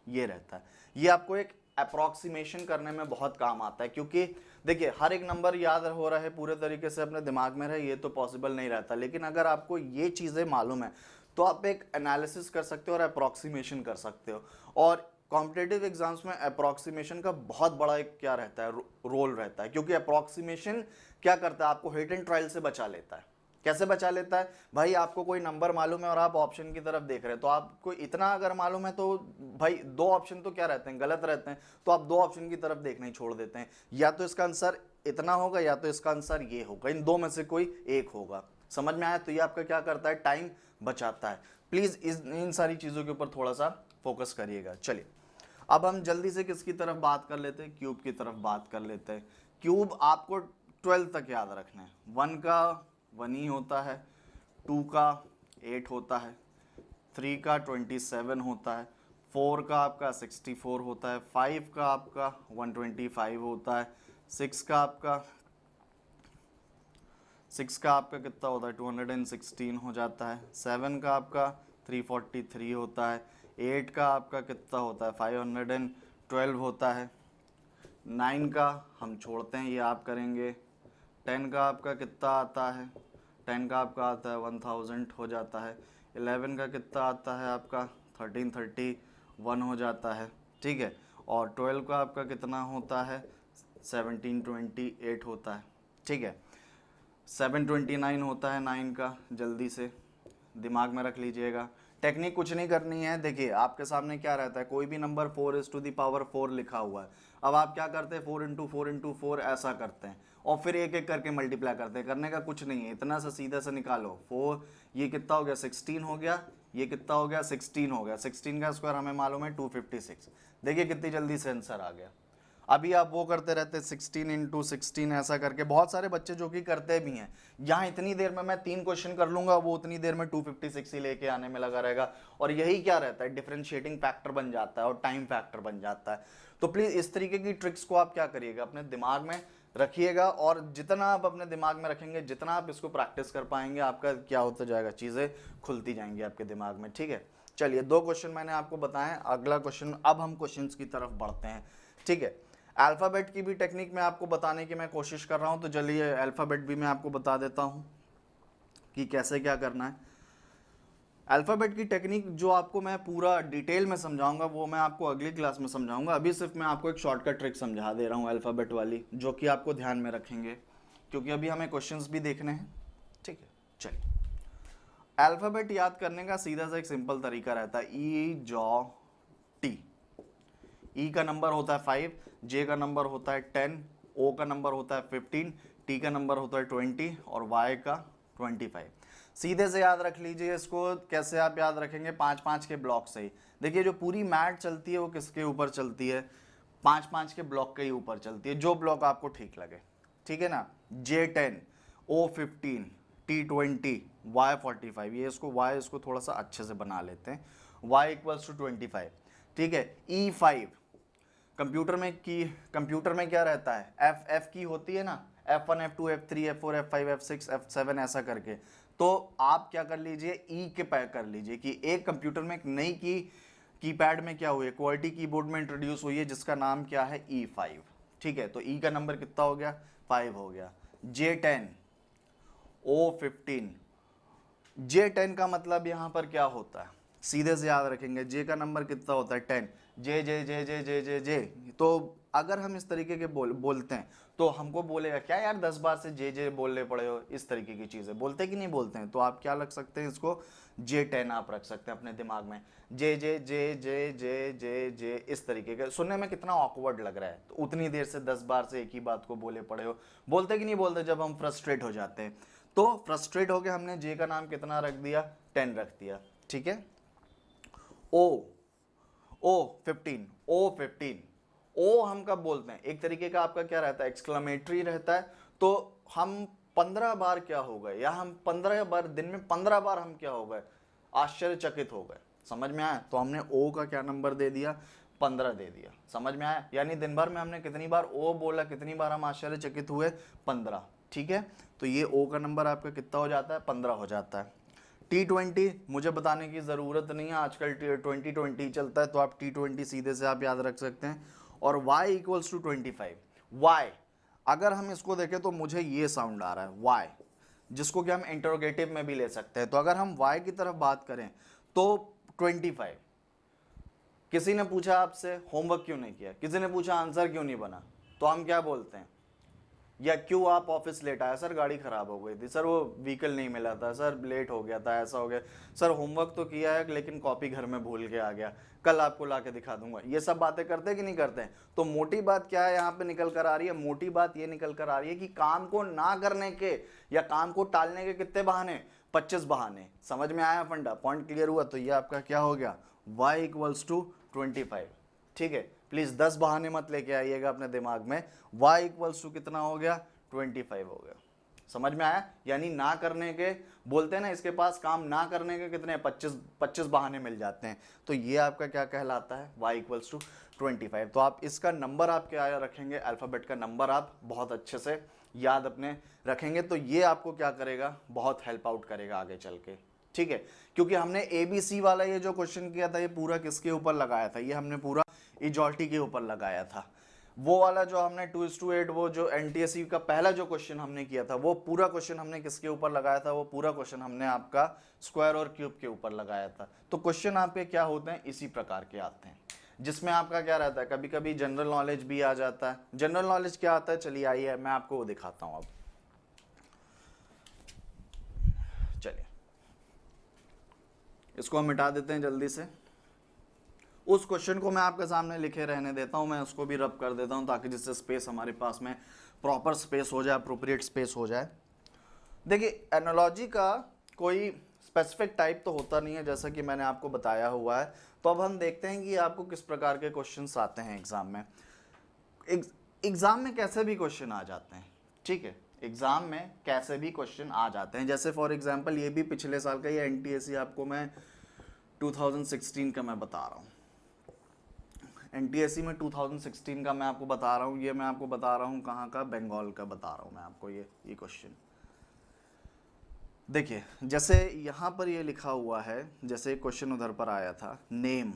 ये रहता है। ये आपको एक अप्रोक्सीमेशन करने में बहुत काम आता है, क्योंकि देखिए हर एक नंबर याद हो रहा है, पूरे तरीके से अपने दिमाग में रहे, ये तो पॉसिबल नहीं रहता। लेकिन अगर आपको ये चीज़ें मालूम है तो आप एक एनालिसिस कर सकते हो और अप्रोक्सीमेशन कर सकते हो। और कॉम्पिटेटिव एग्जाम्स में अप्रोक्सीमेशन का बहुत बड़ा एक क्या रहता है, रोल रहता है, क्योंकि अप्रोक्सीमेशन क्या करता है, आपको हिट एंड ट्रायल से बचा लेता है। कैसे बचा लेता है भाई, आपको कोई नंबर मालूम है और आप ऑप्शन की तरफ देख रहे हैं, तो आपको इतना अगर मालूम है तो भाई दो ऑप्शन तो क्या रहते हैं, गलत रहते हैं, तो आप दो ऑप्शन की तरफ देखना ही छोड़ देते हैं। या तो इसका आंसर इतना होगा या तो इसका आंसर ये होगा, इन दो में से कोई एक होगा। समझ में आया? तो ये आपका क्या करता है, टाइम बचाता है। प्लीज इन सारी चीजों के ऊपर थोड़ा सा फोकस करिएगा। चलिए अब हम जल्दी से किसकी तरफ बात कर लेते हैं, क्यूब की तरफ बात कर लेते हैं। क्यूब आपको 12 तक याद रखना है। 1 का 1 ही होता है, 2 का 8 होता है, 3 का 27 होता है, 4 का आपका 64 होता है, 5 का आपका 125 होता है, 6 का आपका कितना होता है, 216 हो जाता है, 7 का आपका 343 होता है, 8 का आपका कितना होता है, 512 होता है, 9 का हम छोड़ते हैं, ये आप करेंगे, 10 का आपका कितना आता है, 10 का आपका आता है 1000 हो जाता है, 11 का कितना आता है आपका 1331 हो जाता है, ठीक है। और 12 का आपका कितना होता है, 1728 होता है, ठीक है। 729 होता है 9 का, जल्दी से दिमाग में रख लीजिएगा। टेक्निक कुछ नहीं करनी है, देखिए आपके सामने क्या रहता है, कोई भी नंबर 4⁴ लिखा हुआ है। अब आप क्या करते हैं, 4 × 4 × 4 ऐसा करते हैं और फिर एक एक करके मल्टीप्लाई करते हैं। करने का कुछ नहीं है, इतना सा सीधा सा निकालो। 4 ये कितना हो गया, 16 हो गया, ये कितना हो गया, 16 हो गया। 16 का स्क्वायर हमें मालूम है 256। देखिए कितनी जल्दी से आंसर आ गया। अभी आप वो करते रहते 16 × 16 ऐसा करके, बहुत सारे बच्चे जो कि करते भी हैं, यहाँ इतनी देर में मैं 3 क्वेश्चन कर लूंगा, वो उतनी देर में 256 ही लेके आने में लगा रहेगा। और यही क्या रहता है, डिफरेंशिएटिंग फैक्टर बन जाता है और टाइम फैक्टर बन जाता है। तो प्लीज इस तरीके की ट्रिक्स को आप क्या करिएगा, अपने दिमाग में रखिएगा। और जितना आप अपने दिमाग में रखेंगे, जितना आप इसको प्रैक्टिस कर पाएंगे, आपका क्या होता जाएगा, चीजें खुलती जाएंगी आपके दिमाग में, ठीक है। चलिए 2 क्वेश्चन मैंने आपको बताए, अगला क्वेश्चन, अब हम क्वेश्चन की तरफ बढ़ते हैं, ठीक है। अल्फ़ाबेट की भी टेक्निक मैं आपको बताने की मैं कोशिश कर रहा हूं, तो चलिए अल्फ़ाबेट भी मैं आपको बता देता हूं कि कैसे क्या करना है। अल्फ़ाबेट की टेक्निक जो आपको मैं पूरा डिटेल में समझाऊंगा वो मैं आपको अगली क्लास में समझाऊंगा। अभी सिर्फ मैं आपको एक शॉर्टकट ट्रिक समझा दे रहा हूं अल्फ़ाबेट वाली, जो कि आपको ध्यान में रखेंगे, क्योंकि अभी हमें क्वेश्चंस भी देखने हैं, ठीक है। चलिए अल्फ़ाबेट याद करने का सीधा सा एक सिंपल तरीका रहता है, ई जॉ टी। ई का नंबर होता है 5, जे का नंबर होता है 10, ओ का नंबर होता है 15, टी का नंबर होता है 20 और वाई का 25। सीधे से याद रख लीजिए इसको। कैसे आप याद रखेंगे, 5-5 के ब्लॉक से ही। देखिए जो पूरी मैथ चलती है वो किसके ऊपर चलती है, 5-5 के ब्लॉक के ही ऊपर चलती है, जो ब्लॉक आपको ठीक लगे, ठीक है ना। J10, O15, T20, Y45, ये इसको थोड़ा सा अच्छे से बना लेते हैं, Y = 25, ठीक है। E5 कंप्यूटर में क्या रहता है, एफ की होती है ना, F1 F2 F3 F4 F5 F6 F7 ऐसा करके। तो आप क्या कर लीजिए, ई के पैक कर लीजिए कि एक कंप्यूटर में एक नई कीपैड में क्या हुई है, क्वालिटी कीबोर्ड में इंट्रोड्यूस हुई है, जिसका नाम क्या है, E5, ठीक है। तो ई का नंबर कितना हो गया, 5 हो गया। J10, O15, J10 का मतलब यहां पर क्या होता है, सीधे से याद रखेंगे, जे का नंबर कितना होता है, 10। जे जे जे जे जे जे जे तो अगर हम इस तरीके के बोलते हैं तो हमको बोलेगा क्या यार 10 बार से जे जे बोलने पड़े हो, इस तरीके की चीजें बोलते कि नहीं बोलते हैं। तो आप क्या लग सकते हैं, इसको J10 आप रख सकते हैं अपने दिमाग में, जे जे जे जे जे जे जे इस तरीके का। सुनने में कितना ऑकवर्ड लग रहा है, तो उतनी देर से 10 बार से एक ही बात को बोले पड़े हो, बोलते कि नहीं बोलते जब हम फ्रस्ट्रेट हो जाते हैं। तो फ्रस्ट्रेट हो गए, हमने जे का नाम कितना रख दिया, 10 रख दिया, ठीक है। O15 ओ हम कब बोलते हैं, एक तरीके का आपका क्या रहता है, एक्सक्लेमेटरी रहता है। तो हम 15 बार क्या हो गए, या हम 15 बार दिन में 15 बार हम क्या हो गए, आश्चर्यचकित हो गए। समझ में आया? तो हमने ओ का क्या नंबर दे दिया, 15 दे दिया। समझ में आया? यानी दिन भर में हमने कितनी बार ओ बोला, कितनी बार हम आश्चर्यचकित हुए, 15। ठीक है, तो ये ओ का नंबर आपका कितना हो जाता है, 15 हो जाता है। T20 मुझे बताने की ज़रूरत नहीं है, आजकल T20 चलता है, तो आप T20 सीधे से आप याद रख सकते हैं। और y इक्वल्स टू 25। y अगर हम इसको देखें तो मुझे ये साउंड आ रहा है y, जिसको कि हम इंटरोगेटिव में भी ले सकते हैं। तो अगर हम y की तरफ बात करें तो 25। किसी ने पूछा आपसे होमवर्क क्यों नहीं किया, किसी ने पूछा आंसर क्यों नहीं बना, तो हम क्या बोलते हैं, या क्यों आप ऑफिस लेट आया, सर गाड़ी खराब हो गई थी, सर वो व्हीकल नहीं मिला था, सर लेट हो गया था, ऐसा हो गया, सर होमवर्क तो किया है लेकिन कॉपी घर में भूल के आ गया, कल आपको ला के दिखा दूंगा। ये सब बातें करते हैं कि नहीं करते हैं? तो मोटी बात क्या है यहाँ पे निकल कर आ रही है, मोटी बात ये निकल कर आ रही है कि काम को ना करने के या काम को टालने के कितने बहाने, 25 बहाने। समझ में आया फंडा, पॉइंट क्लियर हुआ? तो ये आपका क्या हो गया, y इक्वल्स टू 25। ठीक है, प्लीज 10 बहाने मत लेके आइएगा अपने दिमाग में। y इक्वल्स टू कितना हो गया, 25 हो गया। समझ में आया? यानी ना करने के, बोलते हैं ना इसके पास काम ना करने के कितने 25 बहाने मिल जाते हैं। तो ये आपका क्या कहलाता है, y इक्वल्स टू 25। तो आप इसका नंबर आप क्या रखेंगे, अल्फाबेट का नंबर आप बहुत अच्छे से याद अपने रखेंगे, तो ये आपको क्या करेगा, बहुत हेल्प आउट करेगा आगे चल के। ठीक है, क्योंकि हमने ABC वाला ये जो क्वेश्चन किया था, ये पूरा किसके ऊपर लगाया था, ये हमने पूरा इजॉल्टी के ऊपर लगाया था। वो वाला जो हमने 2:8 वो जो NTSE का पहला जो क्वेश्चन हमने किया था, वो पूरा क्वेश्चन हमने किसके ऊपर लगाया था, वो पूरा क्वेश्चन हमने आपका स्क्वायर और क्यूब के ऊपर लगाया था। तो क्वेश्चन आपके क्या होते हैं, इसी प्रकार के आते हैं, जिसमें आपका क्या रहता है, कभी कभी जनरल नॉलेज भी आ जाता है। जनरल नॉलेज क्या आता है, चलिए आइए मैं आपको वो दिखाता हूँ। अब चलिए इसको हम मिटा देते हैं जल्दी से। उस क्वेश्चन को मैं आपके सामने लिखे रहने देता हूं, मैं उसको भी रब कर देता हूं ताकि जिससे स्पेस हमारे पास में प्रॉपर स्पेस हो जाए, अप्रोप्रिएट स्पेस हो जाए। देखिए एनालॉजी का कोई स्पेसिफिक टाइप तो होता नहीं है, जैसा कि मैंने आपको बताया हुआ है। तो अब हम देखते हैं कि आपको किस प्रकार के क्वेश्चंस आते हैं एग्जाम में। एग्जाम में कैसे भी क्वेश्चन आ जाते हैं, ठीक है, एग्जाम में कैसे भी क्वेश्चन आ जाते हैं। जैसे फॉर एग्जाम्पल ये भी पिछले साल का, ये NTSE आपको मैं 2016 का मैं बता रहा हूँ, NTSE में 2016 का मैं आपको बता रहा हूँ। ये मैं आपको बता रहा हूँ कहाँ का, बंगाल का बता रहा हूँ मैं आपको। ये क्वेश्चन देखिए, जैसे यहाँ पर ये लिखा हुआ है, जैसे क्वेश्चन उधर पर आया था, नेम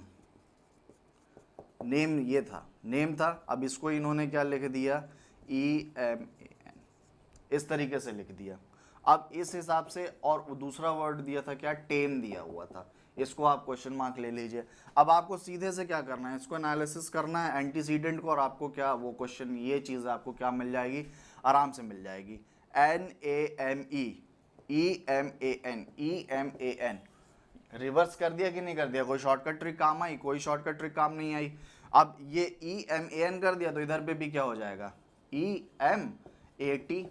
ये था, नेम था। अब इसको इन्होंने क्या लिख दिया, EMAN, इस तरीके से लिख दिया। अब इस हिसाब से, और दूसरा वर्ड दिया था क्या, टेम दिया हुआ था, इसको आप क्वेश्चन मार्क ले लीजिए। अब आपको सीधे से क्या करना है, इसको एनालिसिस करना है एंटीसीडेंट को, और आपको क्या वो क्वेश्चन, ये चीज़ आपको क्या मिल जाएगी, आराम से मिल जाएगी। EMAN रिवर्स कर दिया कि नहीं कर दिया, कोई शॉर्टकट ट्रिक काम आई, कोई शॉर्टकट ट्रिक काम नहीं आई। अब ये EMAN कर दिया तो इधर पे भी क्या हो जाएगा, EMAT,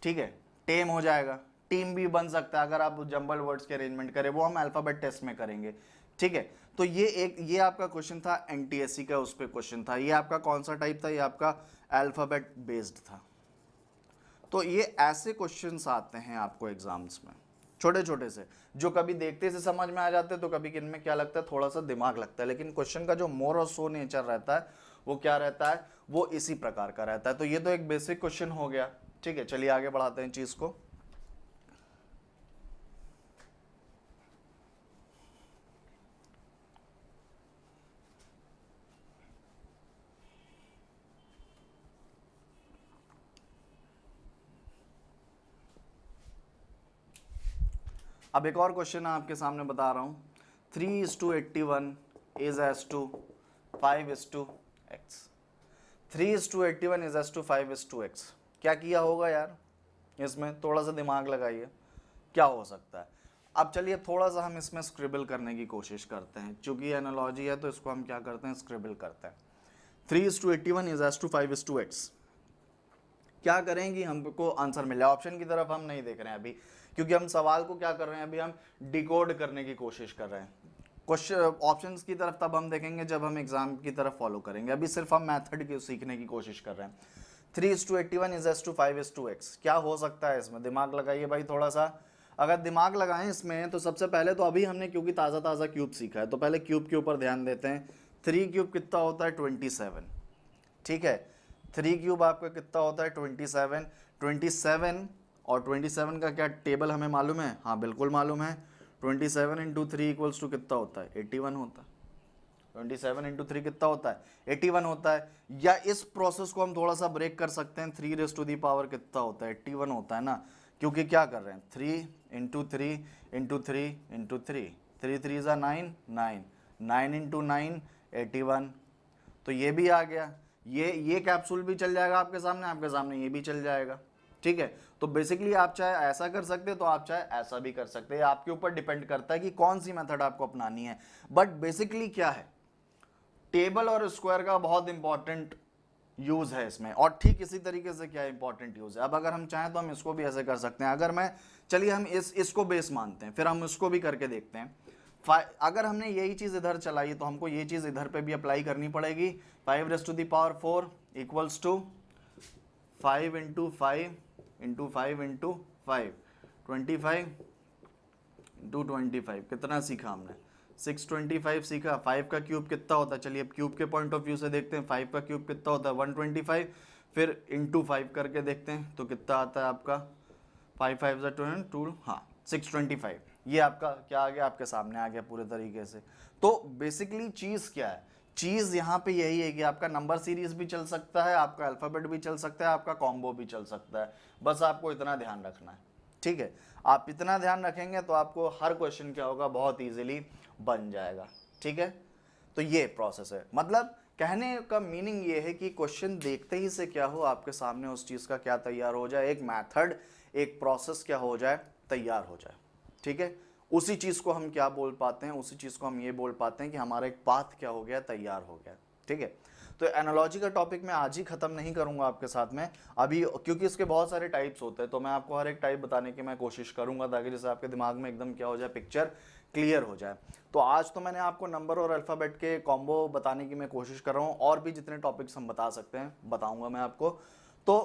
ठीक है, टेम हो जाएगा। टीम भी बन सकता है अगर आप जंबल वर्ड्स के अरेंजमेंट करें, वो हम अल्फाबेट टेस्ट में करेंगे। ठीक है, तो ये आपका क्वेश्चन था NTSE का, उस पर क्वेश्चन था। ये आपका कौन सा टाइप था, ये आपका अल्फाबेट बेस्ड था। तो ये ऐसे क्वेश्चंस आते हैं आपको एग्जाम्स में, छोटे छोटे से, जो कभी देखते से समझ में आ जाते हैं, तो कभी इनमें क्या लगता है, थोड़ा सा दिमाग लगता है, लेकिन क्वेश्चन का जो मोर और सो नेचर रहता है वो क्या रहता है, वो इसी प्रकार का रहता है। तो ये तो एक बेसिक क्वेश्चन हो गया। ठीक है, चलिए आगे बढ़ाते हैं चीज को। अब एक और क्वेश्चन आपके सामने बता रहा हूं, 3:81 is as to 5:x। 3:81 is as to 5:x। क्या किया होगा यार, इसमें थोड़ा सा दिमाग लगाइए, क्या हो सकता है। अब चलिए थोड़ा सा हम इसमें स्क्रिबल करने की कोशिश करते हैं, चूंकि एनालॉजी है तो इसको हम क्या करते हैं, स्क्रिबल करते हैं। 3:81 इज एस टू 5:x। क्या करें कि हमको आंसर मिल जाए। ऑप्शन की तरफ हम नहीं देख रहे हैं अभी, क्योंकि हम सवाल को क्या कर रहे हैं, अभी हम डिकोड करने की कोशिश कर रहे हैं। क्वेश्चन ऑप्शंस की तरफ तब हम देखेंगे जब हम एग्जाम की तरफ फॉलो करेंगे, अभी सिर्फ हम मेथड की सीखने की कोशिश कर रहे हैं। 3:81 5:x। क्या हो सकता है इसमें, दिमाग लगाइए भाई थोड़ा सा। अगर दिमाग लगाएं इसमें तो सबसे पहले तो अभी हमने क्योंकि ताज़ा ताज़ा क्यूब सीखा है तो पहले क्यूब के ऊपर ध्यान देते हैं। 3 क्यूब कितना होता है 27, ठीक है। 3 क्यूब आपका कितना होता है 27। 27 और 27 का क्या टेबल हमें मालूम है, हाँ बिल्कुल मालूम है। 27 इंटू 3 इक्वल्स टू कितना होता है 81 होता है। 27 इंटू 3 कितना होता है 81 होता है। या इस प्रोसेस को हम थोड़ा सा ब्रेक कर सकते हैं, 3 रेज़ टू दी पावर कितना होता है 81 होता है ना, क्योंकि क्या कर रहे हैं 3 इंटू 3 इंटू 3 इंटू 3, 3 3 ज़ा 9, 9 9 इंटू 9 81। तो ये भी आ गया, ये कैप्सूल भी चल जाएगा आपके सामने ये भी चल जाएगा, ठीक है। तो बेसिकली आप चाहे ऐसा कर सकते हैं तो आप चाहे ऐसा भी कर सकते हैं, आपके ऊपर डिपेंड करता है कि कौन सी मेथड आपको अपनानी है। बट बेसिकली क्या है, टेबल और स्क्वायर का बहुत इंपॉर्टेंट यूज है इसमें। और ठीक इसी तरीके से क्या इंपॉर्टेंट यूज है, अब अगर हम चाहें तो हम इसको भी ऐसे कर सकते हैं। अगर मैं, चलिए हम इसको बेस मानते हैं, फिर हम इसको भी करके देखते हैं। अगर हमने यही चीज इधर चलाई तो हमको ये चीज इधर पे भी अप्लाई करनी पड़ेगी। 5 raise to the power 4 equals to 5 into 5 into 5 into 5, 25 into 25। कितना सीखा हमने 625 सीखा। 5 का क्यूब कितना होता है, चलिए अब क्यूब के पॉइंट ऑफ व्यू से देखते हैं। 5 का क्यूब कितना होता है 125, फिर इंटू 5 करके देखते हैं तो कितना आता है आपका 5 5 2, हाँ 625। ये आपका क्या आ गया, आपके सामने आ गया पूरे तरीके से। तो बेसिकली चीज़ क्या है, चीज़ यहाँ पे यही है कि आपका नंबर सीरीज भी चल सकता है, आपका अल्फ़ाबेट भी चल सकता है, आपका कॉम्बो भी चल सकता है। बस आपको इतना ध्यान रखना है, ठीक है। आप इतना ध्यान रखेंगे तो आपको हर क्वेश्चन क्या होगा बहुत इजीली बन जाएगा, ठीक है। तो ये प्रोसेस है, मतलब कहने का मीनिंग ये है कि क्वेश्चन देखते ही से क्या हो आपके सामने उस चीज़ का क्या तैयार हो जाए, एक मेथड एक प्रोसेस क्या हो जाए तैयार हो जाए, ठीक है। उसी चीज़ को हम क्या बोल पाते हैं, उसी चीज़ को हम ये बोल पाते हैं कि हमारा एक पाथ क्या हो गया तैयार हो गया, ठीक है। तो एनालॉजी का टॉपिक मैं आज ही ख़त्म नहीं करूंगा आपके साथ में अभी, क्योंकि इसके बहुत सारे टाइप्स होते हैं। तो मैं आपको हर एक टाइप बताने की मैं कोशिश करूंगा ताकि जैसे आपके दिमाग में एकदम क्या हो जाए, पिक्चर क्लियर हो जाए। तो आज तो मैंने आपको नंबर और अल्फ़ाबेट के कॉम्बो बताने की मैं कोशिश कर रहा हूँ, और भी जितने टॉपिक्स हम बता सकते हैं बताऊँगा मैं आपको। तो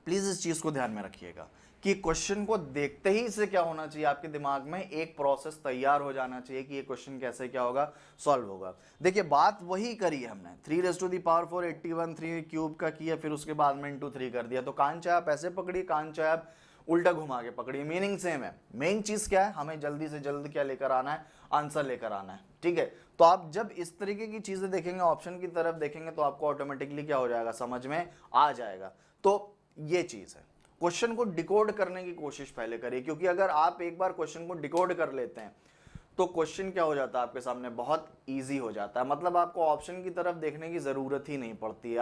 प्लीज़ इस चीज़ को ध्यान में रखिएगा कि क्वेश्चन को देखते ही से क्या होना चाहिए, आपके दिमाग में एक प्रोसेस तैयार हो जाना चाहिए कि ये क्वेश्चन कैसे क्या होगा सॉल्व होगा। देखिए बात वही करी है हमने, 3 raise to the power 4 81, 3 cube का किया, फिर उसके बाद में इंटू 3 कर दिया। तो कान चाहे आप ऐसे पकड़िए, कान चाहे आप उल्टा घुमा के पकड़िए, मीनिंग सेम है। मेन चीज़ क्या है, हमें जल्दी से जल्द क्या लेकर आना है, आंसर लेकर आना है, ठीक है। तो आप जब इस तरीके की चीज़ें देखेंगे, ऑप्शन की तरफ देखेंगे, तो आपको ऑटोमेटिकली क्या हो जाएगा, समझ में आ जाएगा। तो ये चीज़ है, क्वेश्चन को डिकोड करने की कोशिश पहले करिए, क्योंकि अगर आप एक बार क्वेश्चन को डिकोड कर लेते हैं तो क्वेश्चन क्या हो जाता है आपके सामने, बहुत इजी हो जाता है। मतलब आपको ऑप्शन की तरफ देखने की ज़रूरत ही नहीं पड़ती है।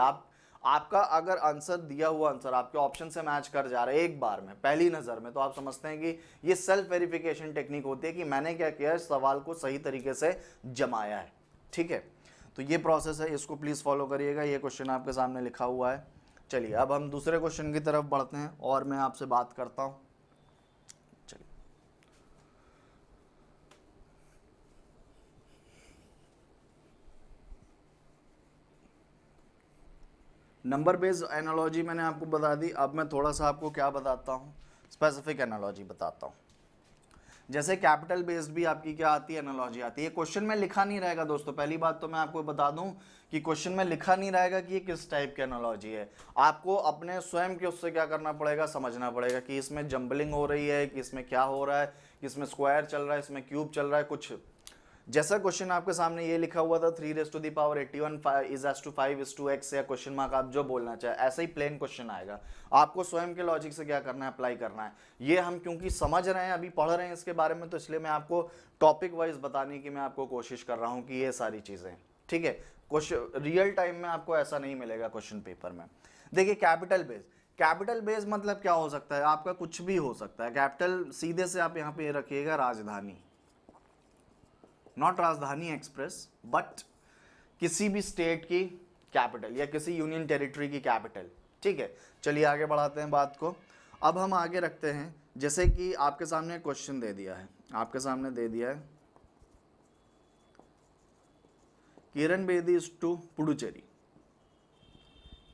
आपका अगर आंसर दिया हुआ आंसर आपके ऑप्शन से मैच कर जा रहा है एक बार में, पहली नज़र में, तो आप समझते हैं कि ये सेल्फ वेरिफिकेशन टेक्निक होती है कि मैंने क्या किया है, सवाल को सही तरीके से जमाया है, ठीक है। तो ये प्रोसेस है, इसको प्लीज़ फॉलो करिएगा। ये क्वेश्चन आपके सामने लिखा हुआ है। चलिए अब हम दूसरे क्वेश्चन की तरफ बढ़ते हैं और मैं आपसे बात करता हूं। चलिए नंबर बेस्ड एनालॉजी मैंने आपको बता दी। अब मैं थोड़ा सा आपको क्या बताता हूं, स्पेसिफिक एनालॉजी बताता हूं। जैसे कैपिटल बेस्ड भी आपकी क्या आती है, एनालॉजी आती है। क्वेश्चन में लिखा नहीं रहेगा दोस्तों, पहली बात तो मैं आपको बता दूं कि क्वेश्चन में लिखा नहीं रहेगा कि ये किस टाइप की एनालॉजी है। आपको अपने स्वयं के उससे क्या करना पड़ेगा, समझना पड़ेगा कि इसमें जंबलिंग हो रही है, कि इसमें क्या हो रहा है, कि इसमें स्क्वायर चल रहा है, इसमें क्यूब चल रहा है, कुछ जैसा क्वेश्चन आपके सामने ये लिखा हुआ था 3 raise to the power 81 5:x, या क्वेश्चन मार्क आप जो बोलना चाहे, ऐसा ही प्लेन क्वेश्चन आएगा। आपको स्वयं के लॉजिक से क्या करना है, अप्लाई करना है। ये हम क्योंकि समझ रहे हैं, अभी पढ़ रहे हैं इसके बारे में, तो इसलिए मैं आपको टॉपिक वाइज बताने की मैं आपको कोशिश कर रहा हूँ कि ये सारी चीज़ें, ठीक है। क्वेश्चन रियल टाइम में आपको ऐसा नहीं मिलेगा क्वेश्चन पेपर में। देखिए कैपिटल बेस, कैपिटल बेस मतलब क्या हो सकता है, आपका कुछ भी हो सकता है। कैपिटल सीधे से आप यहाँ पे रखिएगा राजधानी, नॉट राजधानी एक्सप्रेस, बट किसी भी स्टेट की कैपिटल या किसी यूनियन टेरिटरी की कैपिटल, ठीक है। चलिए आगे बढ़ाते हैं बात को। अब हम आगे रखते हैं, जैसे कि आपके सामने क्वेश्चन दे दिया है, आपके सामने दे दिया है Kiran Bedi is to Puducherry,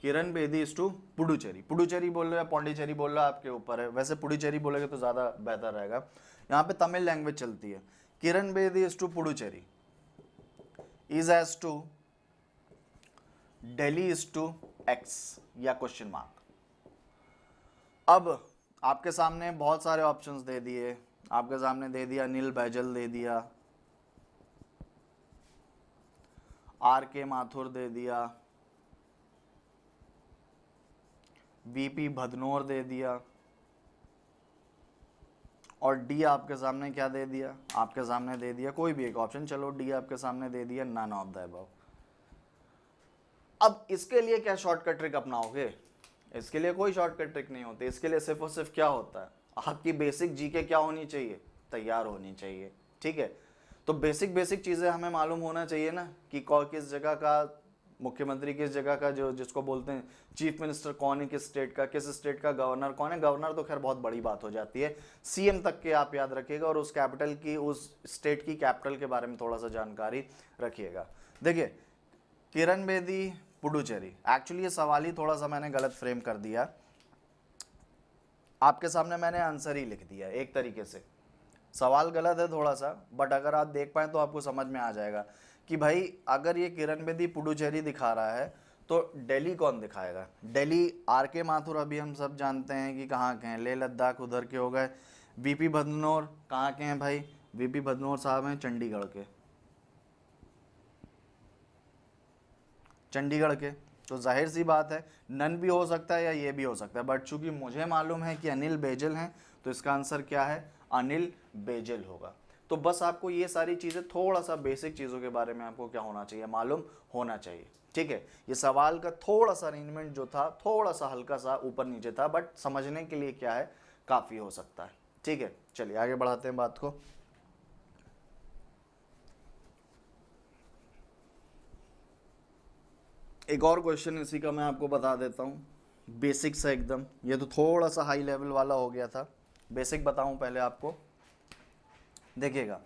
Kiran Bedi is to Puducherry. Puducherry बोल रहे हो या पौंडीचेरी बोल रहे हो आपके ऊपर है, वैसे पुडुचेरी बोलेगे तो ज़्यादा बेहतर रहेगा। यहाँ पे तमिल लैंग्वेज चलती है। Kiran Bedi is to Puducherry is as to Delhi is to X या क्वेश्चन मार्क। अब आपके सामने बहुत सारे ऑप्शंस दे दिए, आपके सामने दे दिया अनिल बैजल, दे दिया आर के माथुर, दे दिया वीपी भदनोर, दे दिया, और डी आपके सामने क्या दे दिया, आपके सामने दे दिया कोई भी एक ऑप्शन, चलो डी आपके सामने दे दिया नन ऑफ द अबव। अब इसके लिए क्या शॉर्टकट ट्रिक अपनाओगे? इसके लिए कोई शॉर्टकट ट्रिक नहीं होती। इसके लिए सिर्फ और सिर्फ क्या होता है, आपकी बेसिक जीके क्या होनी चाहिए, तैयार होनी चाहिए। ठीक है, तो बेसिक चीज़ें हमें मालूम होना चाहिए ना कि कौन किस जगह का मुख्यमंत्री, किस जगह का जो जिसको बोलते हैं चीफ मिनिस्टर कौन है, किस स्टेट का, किस स्टेट का गवर्नर कौन है। गवर्नर तो खैर बहुत बड़ी बात हो जाती है, सीएम तक के आप याद रखिएगा, और उस कैपिटल की, उस स्टेट की कैपिटल के बारे में थोड़ा सा जानकारी रखिएगा। देखिए किरण बेदी पुडुचेरी, एक्चुअली ये सवाल ही थोड़ा सा मैंने गलत फ्रेम कर दिया, आपके सामने मैंने आंसर ही लिख दिया एक तरीके से। सवाल गलत है थोड़ा सा, बट अगर आप देख पाएँ तो आपको समझ में आ जाएगा कि भाई अगर ये किरण बेदी पुडुचेरी दिखा रहा है तो दिल्ली कौन दिखाएगा। दिल्ली आर के माथुर अभी हम सब जानते हैं कि कहाँ के हैं, लेह लद्दाख उधर के हो गए। वीपी भदनोर कहाँ के हैं भाई, वीपी भदनोर साहब हैं चंडीगढ़ के, चंडीगढ़ के। तो जाहिर सी बात है नन भी हो सकता है या ये भी हो सकता है, बट चूंकि मुझे मालूम है कि अनिल बैजल हैं तो इसका आंसर क्या है, अनिल बैजल होगा। तो बस आपको ये सारी चीज़ें, थोड़ा सा बेसिक चीज़ों के बारे में आपको क्या होना चाहिए, मालूम होना चाहिए। ठीक है, ये सवाल का थोड़ा सा अरेंजमेंट जो था थोड़ा सा हल्का सा ऊपर नीचे था, बट समझने के लिए क्या है काफ़ी हो सकता है। ठीक है, चलिए आगे बढ़ाते हैं बात को। एक और क्वेश्चन इसी का मैं आपको बता देता हूँ, बेसिक सा एकदम, ये तो थोड़ा सा हाई लेवल वाला हो गया था, बेसिक बताऊँ पहले आपको। देखिएगा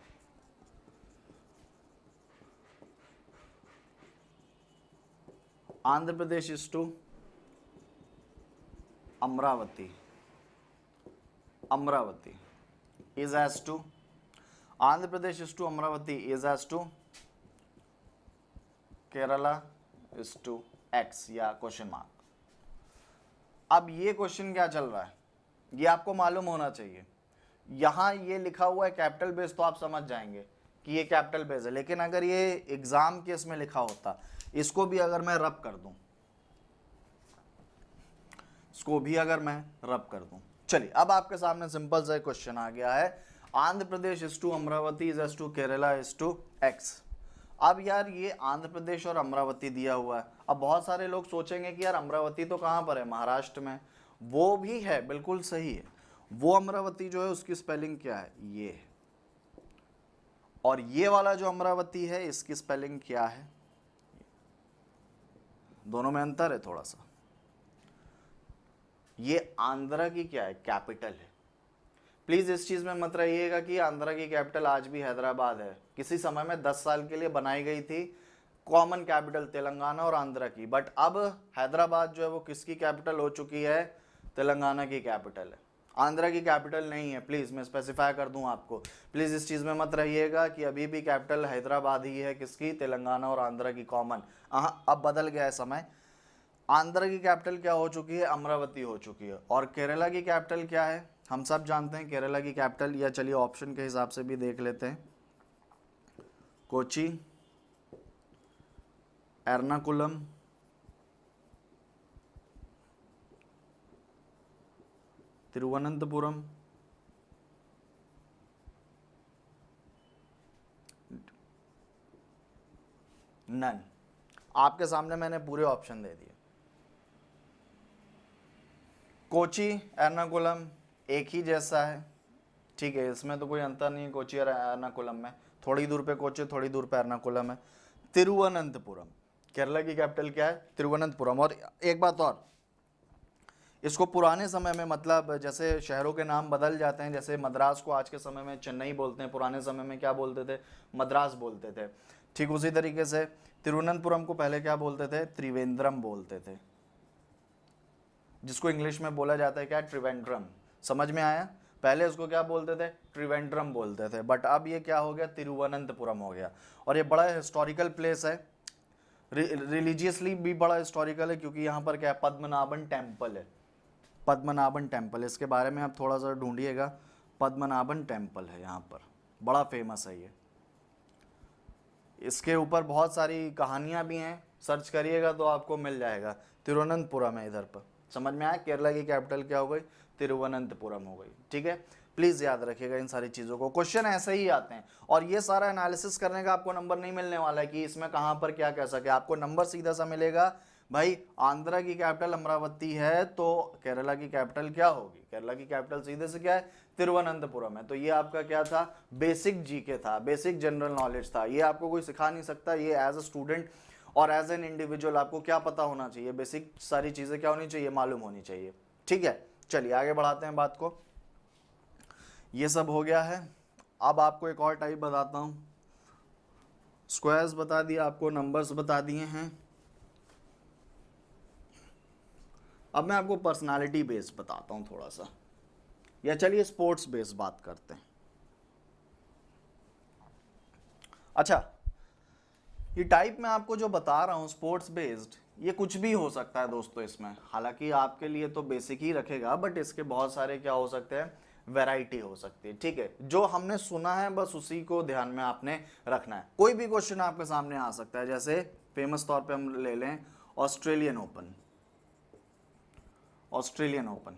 Andhra Pradesh is to Amaravati, Amaravati is as to, Andhra Pradesh is to Amaravati is as to Kerala is to X या क्वेश्चन मार्क। अब ये क्वेश्चन क्या चल रहा है ये आपको मालूम होना चाहिए। यहां ये लिखा हुआ है कैपिटल बेस, तो आप समझ जाएंगे कि ये कैपिटल बेस है, लेकिन अगर ये एग्जाम केस में लिखा होता, इसको भी अगर मैं रब कर दूं, इसको भी अगर मैं रब कर दूं, चलिए अब आपके सामने सिंपल सा क्वेश्चन आ गया है, Andhra Pradesh is to Amaravati is as to Kerala is to X. अब यार ये आंध्र प्रदेश और अमरावती दिया हुआ है, अब बहुत सारे लोग सोचेंगे कि यार अमरावती तो कहाँ पर है, महाराष्ट्र में, वो भी है, बिल्कुल सही है। वो अमरावती जो है उसकी स्पेलिंग क्या है, ये है, और ये वाला जो अमरावती है इसकी स्पेलिंग क्या है, दोनों में अंतर है थोड़ा सा। ये आंध्रा की क्या है, कैपिटल है। प्लीज इस चीज में मत रहिएगा कि आंध्रा की कैपिटल आज भी हैदराबाद है, किसी समय में 10 साल के लिए बनाई गई थी कॉमन कैपिटल तेलंगाना और आंध्रा की, बट अब हैदराबाद जो है वो किसकी कैपिटल हो चुकी है, तेलंगाना की कैपिटल है, आंध्रा की कैपिटल नहीं है। प्लीज मैं स्पेसिफाई कर दूं आपको, प्लीज इस चीज में मत रहिएगा कि अभी भी कैपिटल हैदराबाद ही है, किसकी, तेलंगाना और आंध्रा की कॉमन। अब बदल गया है समय, आंध्र की कैपिटल क्या हो चुकी है, अमरावती हो चुकी है, और केरला की कैपिटल क्या है, हम सब जानते हैं केरला की कैपिटल, या चलिए ऑप्शन के हिसाब से भी देख लेते हैं, कोची, एर्नाकुलम, तिरुवनंतपुरम, नन। आपके सामने मैंने पूरे ऑप्शन दे दिए, कोची एर्नाकुलम एक ही जैसा है, ठीक है, इसमें तो कोई अंतर नहीं है कोची और एर्नाकुलम में, थोड़ी दूर पे कोची थोड़ी दूर पे एर्नाकुलम है। तिरुवनंतपुरम, केरला की कैपिटल क्या है, तिरुवनंतपुरम। और एक बात और, इसको पुराने समय में, मतलब जैसे शहरों के नाम बदल जाते हैं, जैसे मद्रास को आज के समय में चेन्नई बोलते हैं, पुराने समय में क्या बोलते थे, मद्रास बोलते थे। ठीक उसी तरीके से तिरुवनंतपुरम को पहले क्या बोलते थे, त्रिवेंद्रम बोलते थे। जिसको इंग्लिश में बोला जाता है क्या, त्रिवेंद्रम। समझ में आया? पहले इसको क्या बोलते थे, त्रिवेंद्रम बोलते थे, बट अब ये क्या हो गया, तिरुवनंतपुरम हो गया। और ये बड़ा हिस्टोरिकल प्लेस है, रिलीजियसली भी बड़ा हिस्टोरिकल है, क्योंकि यहाँ पर क्या है, पद्मनाभन टेम्पल है। पद्मनाभन टेम्पल, इसके बारे में आप थोड़ा सा ढूंढिएगा, पद्मनाभन टेम्पल है यहाँ पर, बड़ा फेमस है ये। इसके ऊपर बहुत सारी कहानियाँ भी हैं, सर्च करिएगा तो आपको मिल जाएगा। तिरुवनंतपुरम है इधर पर। समझ में आया? केरला की कैपिटल क्या हो गई, तिरुवनंतपुरम हो गई। ठीक है, प्लीज़ याद रखिएगा इन सारी चीज़ों को, क्वेश्चन ऐसे ही आते हैं। और ये सारा एनालिसिस करने का आपको नंबर नहीं मिलने वाला है कि इसमें कहाँ पर क्या कह सके, आपको नंबर सीधा सा मिलेगा, भाई आंध्रा की कैपिटल अमरावती है तो केरला की कैपिटल क्या होगी, केरला की कैपिटल सीधे से क्या है, तिरुवनंतपुरम है। तो ये आपका क्या था, बेसिक जीके था, बेसिक जनरल नॉलेज था। ये आपको कोई सिखा नहीं सकता, ये एज अ स्टूडेंट और एज एन इंडिविजुअल आपको क्या पता होना चाहिए, बेसिक सारी चीज़ें क्या होनी चाहिए, मालूम होनी चाहिए। ठीक है, चलिए आगे बढ़ाते हैं बात को। ये सब हो गया है। अब आपको एक और टाइप बताता हूँ, स्क्वायर्स बता दिया आपको, नंबर्स बता दिए हैं। अब मैं आपको पर्सनालिटी बेस्ड बताता हूँ थोड़ा सा, या चलिए स्पोर्ट्स बेस्ड बात करते हैं। अच्छा, ये टाइप मैं आपको जो बता रहा हूँ स्पोर्ट्स बेस्ड, ये कुछ भी हो सकता है दोस्तों इसमें। हालांकि आपके लिए तो बेसिक ही रखेगा, बट इसके बहुत सारे क्या हो सकते हैं, वैरायटी हो सकती है। ठीक है, जो हमने सुना है बस उसी को ध्यान में आपने रखना है। कोई भी क्वेश्चन आपके सामने आ सकता है, जैसे फेमस तौर पे हम ले लें Australian open. Australian open,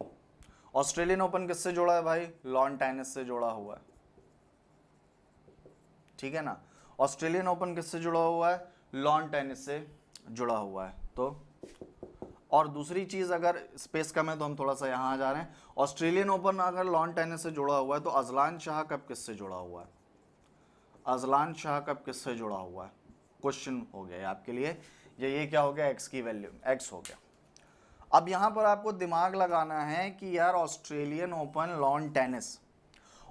Australian open किससे जुड़ा है भाई, लॉन टेनिस से जुड़ा हुआ है। ठीक है ना, ऑस्ट्रेलियन ओपन किससे जुड़ा हुआ है, लॉन टेनिस से जुड़ा हुआ है। तो और दूसरी चीज, अगर स्पेस कम है तो हम थोड़ा सा यहाँ आ जा रहे हैं। ऑस्ट्रेलियन ओपन अगर लॉन टेनिस से जुड़ा हुआ है तो अजलान शाह कप किससे जुड़ा हुआ है, अजलान शाह कप किससे जुड़ा हुआ है, क्वेश्चन हो गया आपके लिए। ये क्या हो गया, एक्स की वैल्यू, एक्स हो गया। अब यहाँ पर आपको दिमाग लगाना है कि यार Australian open lawn tennis,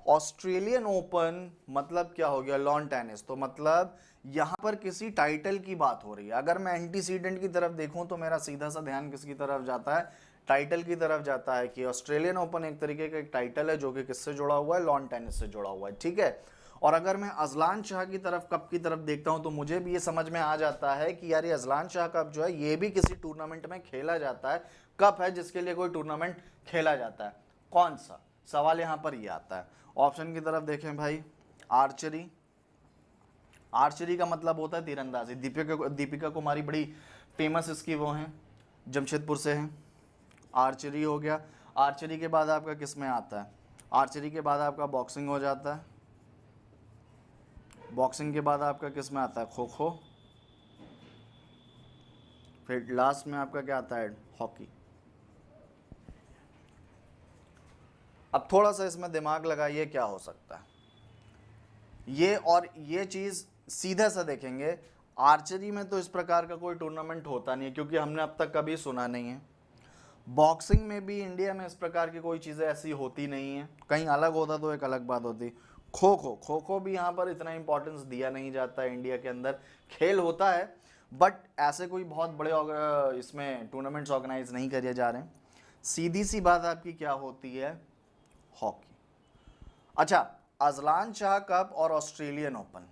Australian open मतलब क्या हो गया, लॉन टेनिस, तो मतलब यहाँ पर किसी टाइटल की बात हो रही है। अगर मैं एंटीसीडेंट की तरफ देखूं तो मेरा सीधा सा ध्यान किसकी तरफ जाता है, टाइटल की तरफ जाता है, कि ऑस्ट्रेलियन ओपन एक तरीके का एक टाइटल है जो कि किससे जुड़ा हुआ है, लॉन टेनिस से जुड़ा हुआ है। ठीक है, और अगर मैं अजलान शाह की तरफ, कप की तरफ देखता हूं तो मुझे भी ये समझ में आ जाता है कि यार ये अजलान शाह कप जो है ये भी किसी टूर्नामेंट में खेला जाता है, कप है जिसके लिए कोई टूर्नामेंट खेला जाता है। कौन सा, सवाल यहाँ पर ये आता है। ऑप्शन की तरफ देखें भाई, आर्चरी, आर्चरी का मतलब होता है तीरंदाजी। दीपिका कुमारी बड़ी फेमस इसकी वो हैं, जमशेदपुर से हैं। आर्चरी हो गया। आर्चरी के बाद आपका किस में आता है, आर्चरी के बाद आपका बॉक्सिंग हो जाता है। बॉक्सिंग के बाद आपका किस में आता है, खो खो। फिर लास्ट में आपका क्या आता है, हॉकी। अब थोड़ा सा इसमें दिमाग लगाइए क्या हो सकता है ये, और ये चीज़ सीधा सा देखेंगे, आर्चरी में तो इस प्रकार का कोई टूर्नामेंट होता नहीं है, क्योंकि हमने अब तक कभी सुना नहीं है। बॉक्सिंग में भी इंडिया में इस प्रकार की कोई चीज़ें ऐसी होती नहीं है, कहीं अलग होता तो एक अलग बात होती। खो खो, खो खो भी यहाँ पर इतना इंपॉर्टेंस दिया नहीं जाता है। इंडिया के अंदर खेल होता है, बट ऐसे कोई बहुत बड़े इसमें टूर्नामेंट्स ऑर्गेनाइज नहीं करे जा रहे हैं। सीधी सी बात आपकी क्या होती है, हॉकी। अच्छा, अजलान शाह कप और ऑस्ट्रेलियन ओपन,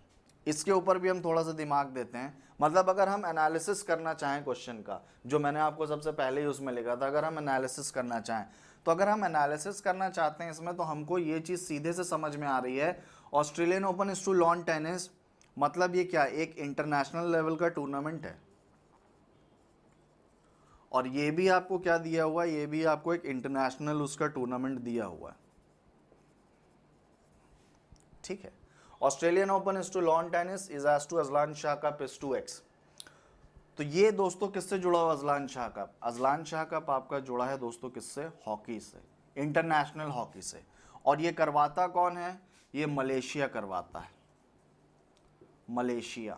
इसके ऊपर भी हम थोड़ा सा दिमाग देते हैं। मतलब अगर हम एनालिसिस करना चाहें क्वेश्चन का, जो मैंने आपको सबसे पहले ही उसमें लिखा था, अगर हम एनालिसिस करना चाहें तो अगर हम एनालिसिस करना चाहते हैं इसमें, तो हमको ये चीज़ सीधे से समझ में आ रही है, Australian Open is to lawn tennis, मतलब ये क्या, एक इंटरनेशनल लेवल का टूर्नामेंट है। और ये भी आपको क्या दिया हुआ है, ये भी आपको एक इंटरनेशनल उसका टूर्नामेंट दिया हुआ है। ठीक है, Australian Open is to lawn tennis is as to Azlan Shah Cup is to X. तो ये दोस्तों किससे जुड़ा हुआ Azlan Shah Cup, Azlan Shah Cup आपका जुड़ा है दोस्तों किससे, हॉकी से, इंटरनेशनल हॉकी से। और ये करवाता कौन है, ये मलेशिया करवाता है, मलेशिया।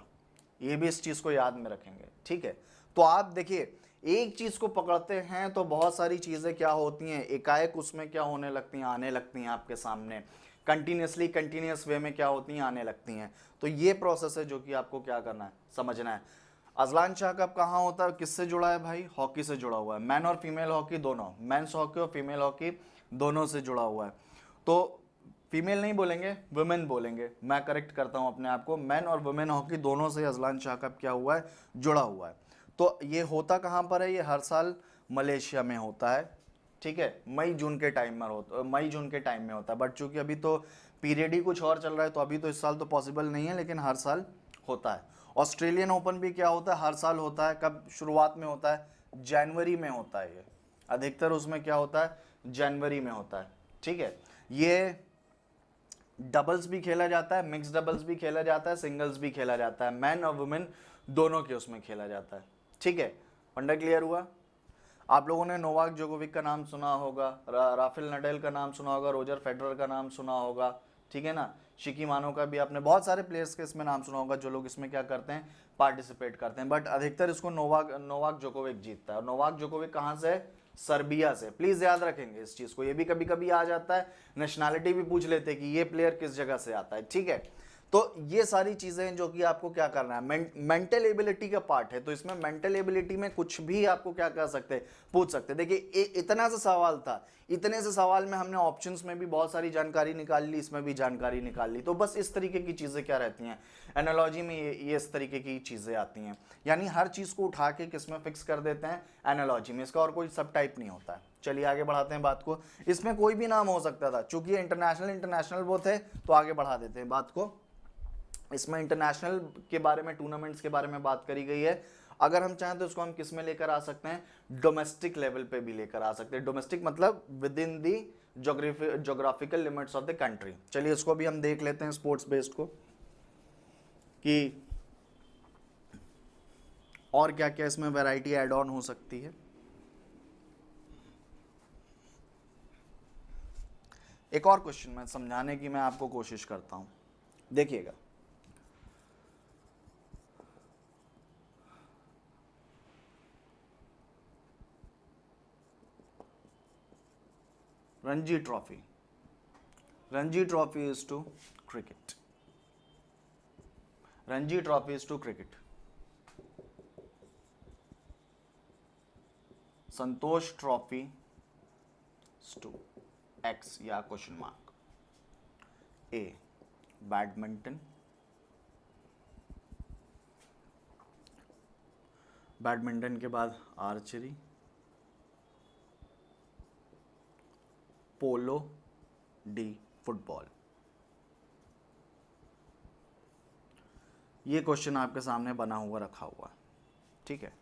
ये भी इस चीज को याद में रखेंगे। ठीक है, तो आप देखिए एक चीज को पकड़ते हैं तो बहुत सारी चीजें क्या होती हैं, एकाएक उसमें क्या होने लगती हैं, आने लगती हैं आपके सामने, कंटिन्यूस वे में क्या होती हैं, आने लगती हैं। तो ये प्रोसेस है जो कि आपको क्या करना है, समझना है। अजलान शाह कप कहाँ होता है, किससे जुड़ा है भाई, हॉकी से जुड़ा हुआ है, मैन और फीमेल हॉकी दोनों, मेंस हॉकी और फीमेल हॉकी दोनों से जुड़ा हुआ है। तो फीमेल नहीं बोलेंगे, वुमेन बोलेंगे, मैं करेक्ट करता हूं अपने आप को, मैन और वुमेन हॉकी दोनों से अजलान शाह कप क्या हुआ है, जुड़ा हुआ है। तो ये होता कहाँ पर है, ये हर साल मलेशिया में होता है, ठीक है, मई जून के टाइम में होता, मई जून के टाइम में होता है, बट चूंकि अभी तो पीरियड ही कुछ और चल रहा है, तो अभी तो इस साल तो पॉसिबल नहीं है, लेकिन हर साल होता है। ऑस्ट्रेलियन ओपन भी क्या होता है, हर साल होता है, कब शुरुआत में होता है, जनवरी में होता है, ये अधिकतर उसमें क्या होता है, जनवरी में होता है, ठीक है। ये डबल्स भी खेला जाता है, मिक्स डबल्स भी खेला जाता है, सिंगल्स भी खेला जाता है, मैन और वुमेन दोनों के उसमें खेला जाता है, ठीक है। फंडा क्लियर हुआ। आप लोगों ने नोवाक जोकोविक का नाम सुना होगा, राफेल नडाल का नाम सुना होगा, रोजर फेडरर का नाम सुना होगा, ठीक है ना, शिकी मानो का भी, आपने बहुत सारे प्लेयर्स के इसमें नाम सुना होगा जो लोग इसमें क्या करते हैं, पार्टिसिपेट करते हैं, बट अधिकतर इसको नोवाक जोकोविक जीतता है। और नोवाक जोकोविक कहाँ से है, सर्बिया से, प्लीज याद रखेंगे इस चीज को, ये भी कभी कभी आ जाता है, नेशनैलिटी भी पूछ लेते हैं कि ये प्लेयर किस जगह से आता है, ठीक है। तो ये सारी चीजें जो कि आपको क्या करना है, मेंटल एबिलिटी का पार्ट है, तो इसमें मेंटल एबिलिटी में कुछ भी आपको क्या कर सकते हैं, पूछ सकते हैं। देखिए इतना सा सवाल था, इतने से सवाल में हमने ऑप्शंस में भी बहुत सारी जानकारी निकाल ली, इसमें भी जानकारी निकाल ली। तो बस इस तरीके की चीजें क्या रहती हैं एनालॉजी में, ये इस तरीके की चीजें आती हैं, यानी हर चीज को उठा के किसमें फिक्स कर देते हैं, एनालॉजी में। इसका और कोई सब टाइप नहीं होता है। चलिए आगे बढ़ाते हैं बात को। इसमें कोई भी नाम हो सकता था, चूंकि इंटरनेशनल वो थे, तो आगे बढ़ा देते हैं बात को। इसमें इंटरनेशनल के बारे में, टूर्नामेंट्स के बारे में बात करी गई है। अगर हम चाहें तो इसको हम किस में लेकर आ सकते हैं, डोमेस्टिक लेवल पे भी लेकर आ सकते हैं। डोमेस्टिक मतलब with in the geographical limits of the country. चलिए इसको भी हम देख लेते हैं स्पोर्ट्स बेस्ड को, कि और क्या क्या इसमें वैरायटी ऐड ऑन हो सकती है। एक और क्वेश्चन मैं समझाने की मैं आपको कोशिश करता हूं, देखिएगा। Ranji Trophy, Ranji Trophy is to cricket, Ranji Trophy is to cricket. Santosh Trophy to X या question mark. A badminton, badminton के बाद आर्चरी, पोलो, डी फुटबॉल। ये क्वेश्चन आपके सामने बना हुआ रखा हुआ है, ठीक है।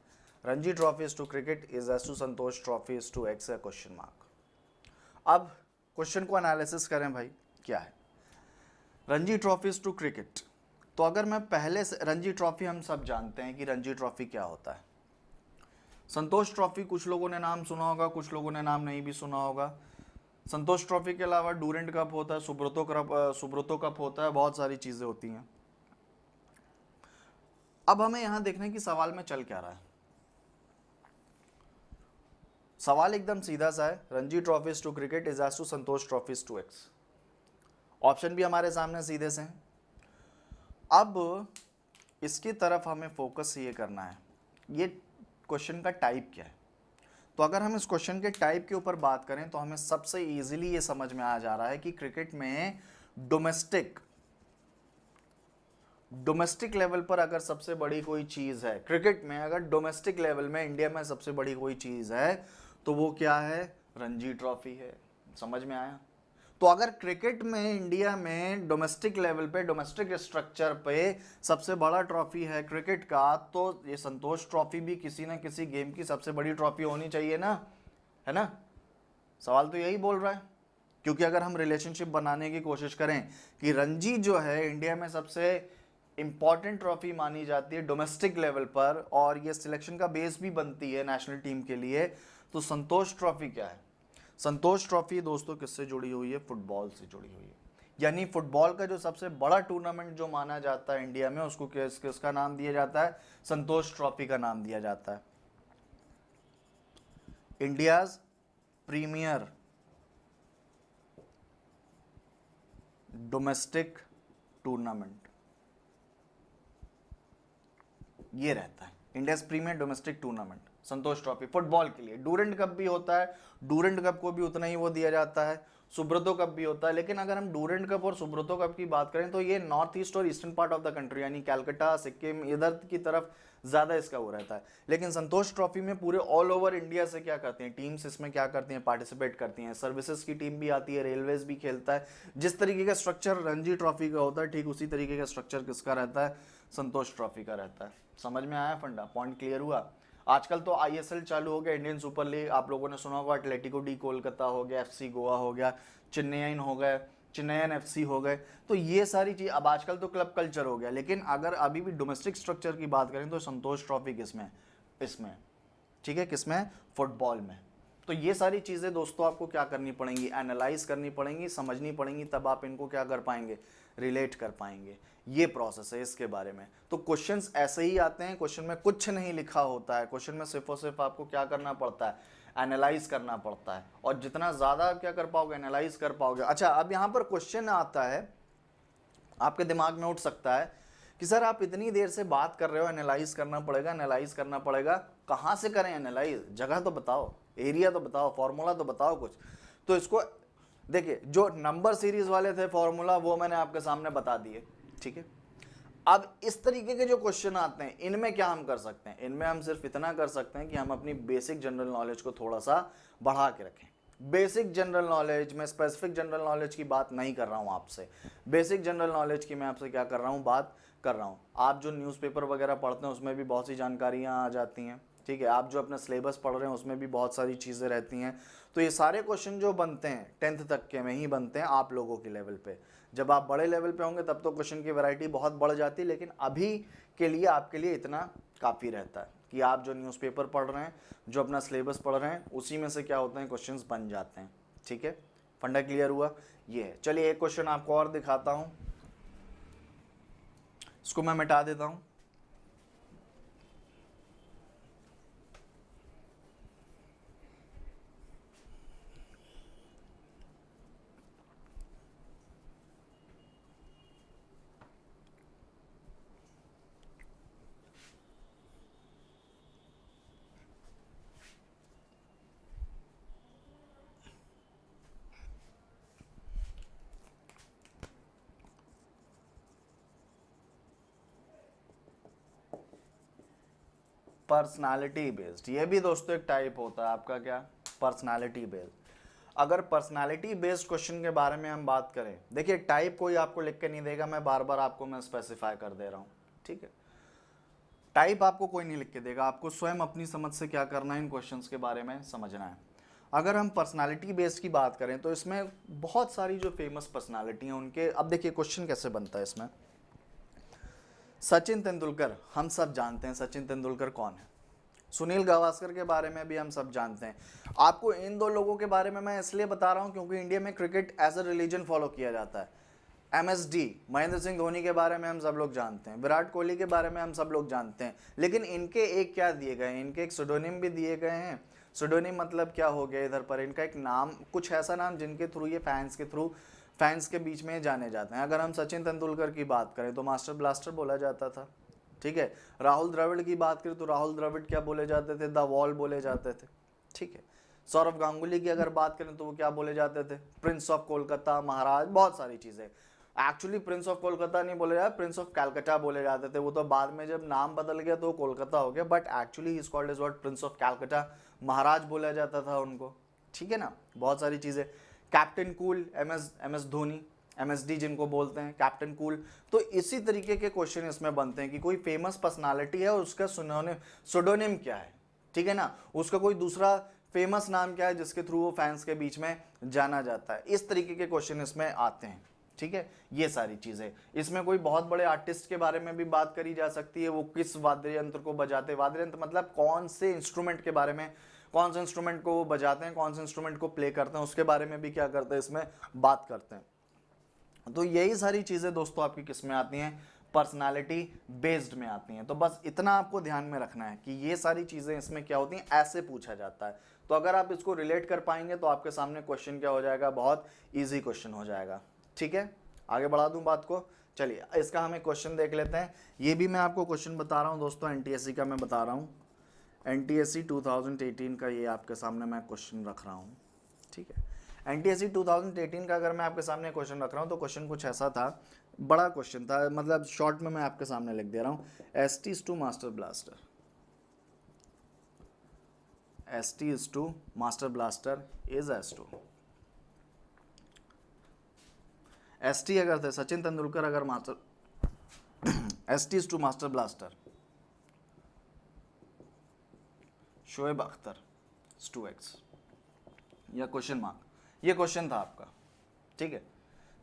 Ranji Trophy is to cricket is as to Santosh Trophy is to X, question mark. अब क्वेश्चन को एनालिसिस करें भाई, क्या है Ranji Trophy is to cricket. तो अगर मैं पहले से, रणजी ट्रॉफी हम सब जानते हैं कि रणजी ट्रॉफी क्या होता है। संतोष ट्रॉफी कुछ लोगों ने नाम सुना होगा, कुछ लोगों ने नाम नहीं भी सुना होगा। संतोष ट्रॉफी के अलावा डूरेंट कप होता है, सुब्रतो कप होता है, बहुत सारी चीजें होती हैं। अब हमें यहां देखना है कि सवाल में चल क्या रहा है। सवाल एकदम सीधा सा है, Ranji Trophies to cricket is as to Santosh Trophies to X. Option भी हमारे सामने सीधे से हैं। अब इसकी तरफ हमें फोकस ये करना है, ये क्वेश्चन का टाइप क्या है। तो अगर हम इस क्वेश्चन के टाइप के ऊपर बात करें तो हमें सबसे इजीली ये समझ में आ जा रहा है कि क्रिकेट में डोमेस्टिक लेवल पर अगर सबसे बड़ी कोई चीज है, क्रिकेट में अगर डोमेस्टिक लेवल में इंडिया में सबसे बड़ी कोई चीज है, तो वो क्या है, रणजी ट्रॉफी है। समझ में आया। तो अगर क्रिकेट में इंडिया में डोमेस्टिक लेवल पे, डोमेस्टिक स्ट्रक्चर पे सबसे बड़ा ट्रॉफी है क्रिकेट का, तो ये संतोष ट्रॉफी भी किसी ना किसी गेम की सबसे बड़ी ट्रॉफी होनी चाहिए ना, है ना। सवाल तो यही बोल रहा है। क्योंकि अगर हम रिलेशनशिप बनाने की कोशिश करें कि रणजी जो है इंडिया में सबसे इंपॉर्टेंट ट्रॉफी मानी जाती है डोमेस्टिक लेवल पर, और ये सिलेक्शन का बेस भी बनती है नेशनल टीम के लिए, तो संतोष ट्रॉफी क्या है, संतोष ट्रॉफी दोस्तों किससे जुड़ी हुई है, फुटबॉल से जुड़ी हुई है। यानी फुटबॉल का जो सबसे बड़ा टूर्नामेंट जो माना जाता है इंडिया में, उसको किसका नाम दिया जाता है, संतोष ट्रॉफी का नाम दिया जाता है। इंडियाज प्रीमियर डोमेस्टिक टूर्नामेंट, ये रहता है। इंडियाज प्रीमियर डोमेस्टिक टूर्नामेंट संतोष ट्रॉफी फुटबॉल के लिए। डूरेंट कप भी होता है, डूरेंट कप को भी उतना ही वो दिया जाता है, सुब्रतो कप भी होता है। लेकिन अगर हम डूरेंट कप और सुब्रतो कप की बात करें तो ये नॉर्थ ईस्ट और eastern part of the country यानी कैलकाटा, सिक्किम, इधर की तरफ ज़्यादा इसका वो रहता है। लेकिन संतोष ट्रॉफी में पूरे ऑल ओवर इंडिया से क्या करते हैं टीम्स इसमें क्या करती हैं, पार्टिसिपेट करती हैं। सर्विसेज की टीम भी आती है, रेलवेज भी खेलता है। जिस तरीके का स्ट्रक्चर रणजी ट्रॉफी का होता है ठीक उसी तरीके का स्ट्रक्चर किसका रहता है, संतोष ट्रॉफी का रहता है। समझ में आया फंडा, पॉइंट क्लियर हुआ। आजकल तो आईएसएल चालू हो गया, इंडियन सुपर लीग, आप लोगों ने सुना होगा, एटलेटिको डी कोलकाता हो गया, एफसी गोवा हो गया, चेन्नईन हो गए, चेन्नईन एफसी हो गए। तो ये सारी चीज अब आजकल तो क्लब कल्चर हो गया। लेकिन अगर अभी भी डोमेस्टिक स्ट्रक्चर की बात करें तो संतोष ट्रॉफी किसमें, इसमें, ठीक है, किसमें, फुटबॉल में। तो ये सारी चीज़ें दोस्तों आपको क्या करनी पड़ेंगी, एनालाइज करनी पड़ेंगी, समझनी पड़ेंगी, तब आप इनको क्या कर पाएंगे, रिलेट कर पाएंगे। ये प्रोसेस है इसके बारे में। तो क्वेश्चंस ऐसे ही आते हैं, क्वेश्चन में कुछ नहीं लिखा होता है, क्वेश्चन में सिर्फ और सिर्फ आपको क्या करना पड़ता है, एनालाइज करना पड़ता है। और जितना ज़्यादा आप क्या कर पाओगे, एनालाइज कर पाओगे। अच्छा, अब यहाँ पर क्वेश्चन आता है, आपके दिमाग में उठ सकता है कि सर आप इतनी देर से बात कर रहे हो, एनालाइज करना पड़ेगा, एनालाइज करना पड़ेगा, कहाँ से करें एनालाइज, जगह तो बताओ, एरिया तो बताओ, फॉर्मूला तो बताओ कुछ। तो इसको देखिए, जो नंबर सीरीज वाले थे फॉर्मूला वो मैंने आपके सामने बता दिए, ठीक है। अब इस तरीके के जो क्वेश्चन आते हैं इनमें क्या हम कर सकते हैं, इनमें हम सिर्फ इतना कर सकते हैं कि हम अपनी बेसिक जनरल नॉलेज को थोड़ा सा बढ़ा के रखें। बेसिक जनरल नॉलेज, मैं स्पेसिफिक जनरल नॉलेज की बात नहीं कर रहा हूं आपसे, बेसिक जनरल नॉलेज की मैं आपसे क्या कर रहा हूं, बात कर रहा हूं। आप जो न्यूज़पेपर वगैरह पढ़ते हैं उसमें भी बहुत सी जानकारियां आ जाती हैं, ठीक है। आप जो अपना सिलेबस पढ़ रहे हैं उसमें भी बहुत सारी चीज़ें रहती हैं। तो ये सारे क्वेश्चन जो बनते हैं 10th तक के में ही बनते हैं आप लोगों के लेवल पे। जब आप बड़े लेवल पे होंगे तब तो क्वेश्चन की वैरायटी बहुत बढ़ जाती है, लेकिन अभी के लिए आपके लिए इतना काफ़ी रहता है कि आप जो न्यूज़पेपर पढ़ रहे हैं, जो अपना सिलेबस पढ़ रहे हैं, उसी में से क्या होते हैं, क्वेश्चंस बन जाते हैं, ठीक है। फंडा क्लियर हुआ। ये है, चलिए एक क्वेश्चन आपको और दिखाता हूँ, इसको मैं मिटा देता हूँ। पर्सनालिटी बेस्ड, ये भी दोस्तों एक टाइप होता है आपका, क्या, पर्सनालिटी बेस्ड। अगर पर्सनालिटी बेस्ड क्वेश्चन के बारे में हम बात करें, देखिए टाइप कोई आपको लिख के नहीं देगा, मैं बार बार आपको मैं स्पेसिफाई कर दे रहा हूँ, ठीक है। टाइप आपको कोई नहीं लिख के देगा, आपको स्वयं अपनी समझ से क्या करना है, इन क्वेश्चंस के बारे में समझना है। अगर हम पर्सनालिटी बेस्ड की बात करें तो इसमें बहुत सारी जो फेमस पर्सनालिटी हैं उनके, अब देखिए क्वेश्चन कैसे बनता है इसमें। सचिन तेंदुलकर, हम सब जानते हैं सचिन तेंदुलकर कौन है। सुनील गावस्कर के बारे में भी हम सब जानते हैं। आपको इन दो लोगों के बारे में मैं इसलिए बता रहा हूं क्योंकि इंडिया में cricket as a religion follow किया जाता है। MSD, महेंद्र सिंह धोनी के बारे में हम सब लोग जानते हैं, विराट कोहली के बारे में हम सब लोग जानते हैं, लेकिन इनके एक क्या दिए गए हैं, इनके एक सुडोनिम भी दिए गए हैं। सुडोनिम मतलब क्या हो गया इधर पर, इनका एक नाम, कुछ ऐसा नाम जिनके थ्रू ये फैंस के बीच में जाने जाते हैं। अगर हम सचिन तेंदुलकर की बात करें तो मास्टर ब्लास्टर बोला जाता था, ठीक है। राहुल द्रविड़ की बात करें तो राहुल द्रविड़ क्या बोले जाते थे, द वॉल बोले जाते थे, ठीक है। सौरव गांगुली की अगर बात करें तो वो क्या बोले जाते थे, प्रिंस ऑफ कोलकाता, महाराज, बहुत सारी चीज़ें। एक्चुअली प्रिंस ऑफ कोलकाता नहीं बोले जाते, प्रिंस ऑफ कैलकाटा बोले जाते थे। वो तो बाद में जब नाम बदल गया तो कोलकाता हो गया, but actually he is called as what, prince of Calcutta, Maharaj बोला जाता था उनको, ठीक है ना। बहुत सारी चीज़ें। Captain cool, M S Dhoni, MSD जिनको बोलते हैं, कैप्टन कूल। तो इसी तरीके के क्वेश्चन इसमें बनते हैं कि कोई फेमस पर्सनालिटी है और उसका सुडोनिम क्या है, ठीक है ना, उसका कोई दूसरा फेमस नाम क्या है जिसके थ्रू वो फैंस के बीच में जाना जाता है। इस तरीके के क्वेश्चन इसमें आते हैं, ठीक है। ये सारी चीज़ें, इसमें कोई बहुत बड़े आर्टिस्ट के बारे में भी बात करी जा सकती है, वो किस वाद्य यंत्र को बजाते, वाद्य यंत्र मतलब कौन से इंस्ट्रूमेंट के बारे में, कौन से इंस्ट्रूमेंट को वो बजाते हैं, कौन से इंस्ट्रूमेंट को प्ले करते हैं, उसके बारे में भी क्या करते हैं, इसमें बात करते हैं। तो यही सारी चीज़ें दोस्तों आपकी किस में आती हैं, पर्सनालिटी बेस्ड में आती हैं। तो बस इतना आपको ध्यान में रखना है कि ये सारी चीज़ें इसमें क्या होती हैं, ऐसे पूछा जाता है। तो अगर आप इसको रिलेट कर पाएंगे तो आपके सामने क्वेश्चन क्या हो जाएगा, बहुत ईजी क्वेश्चन हो जाएगा, ठीक है। आगे बढ़ा दूं बात को, चलिए इसका हमें क्वेश्चन देख लेते हैं। ये भी मैं आपको क्वेश्चन बता रहा हूँ दोस्तों, एनटीएससी का मैं बता रहा हूँ, एनटीएससी 2018 का ये आपके सामने मैं क्वेश्चन रख रहा हूँ, ठीक है। एनटीएससी 2018 का अगर मैं आपके सामने क्वेश्चन रख रहा हूँ तो क्वेश्चन कुछ ऐसा था, बड़ा क्वेश्चन था, मतलब शॉर्ट में मैं आपके सामने लिख दे रहा हूँ। ST is to master blaster, ST is to master blaster is as to, ST अगर थे सचिन तेंदुलकर, अगर master ST is to master blaster Shoaib Akhtar is to X, या क्वेश्चन मार्क, ये क्वेश्चन था आपका, ठीक है।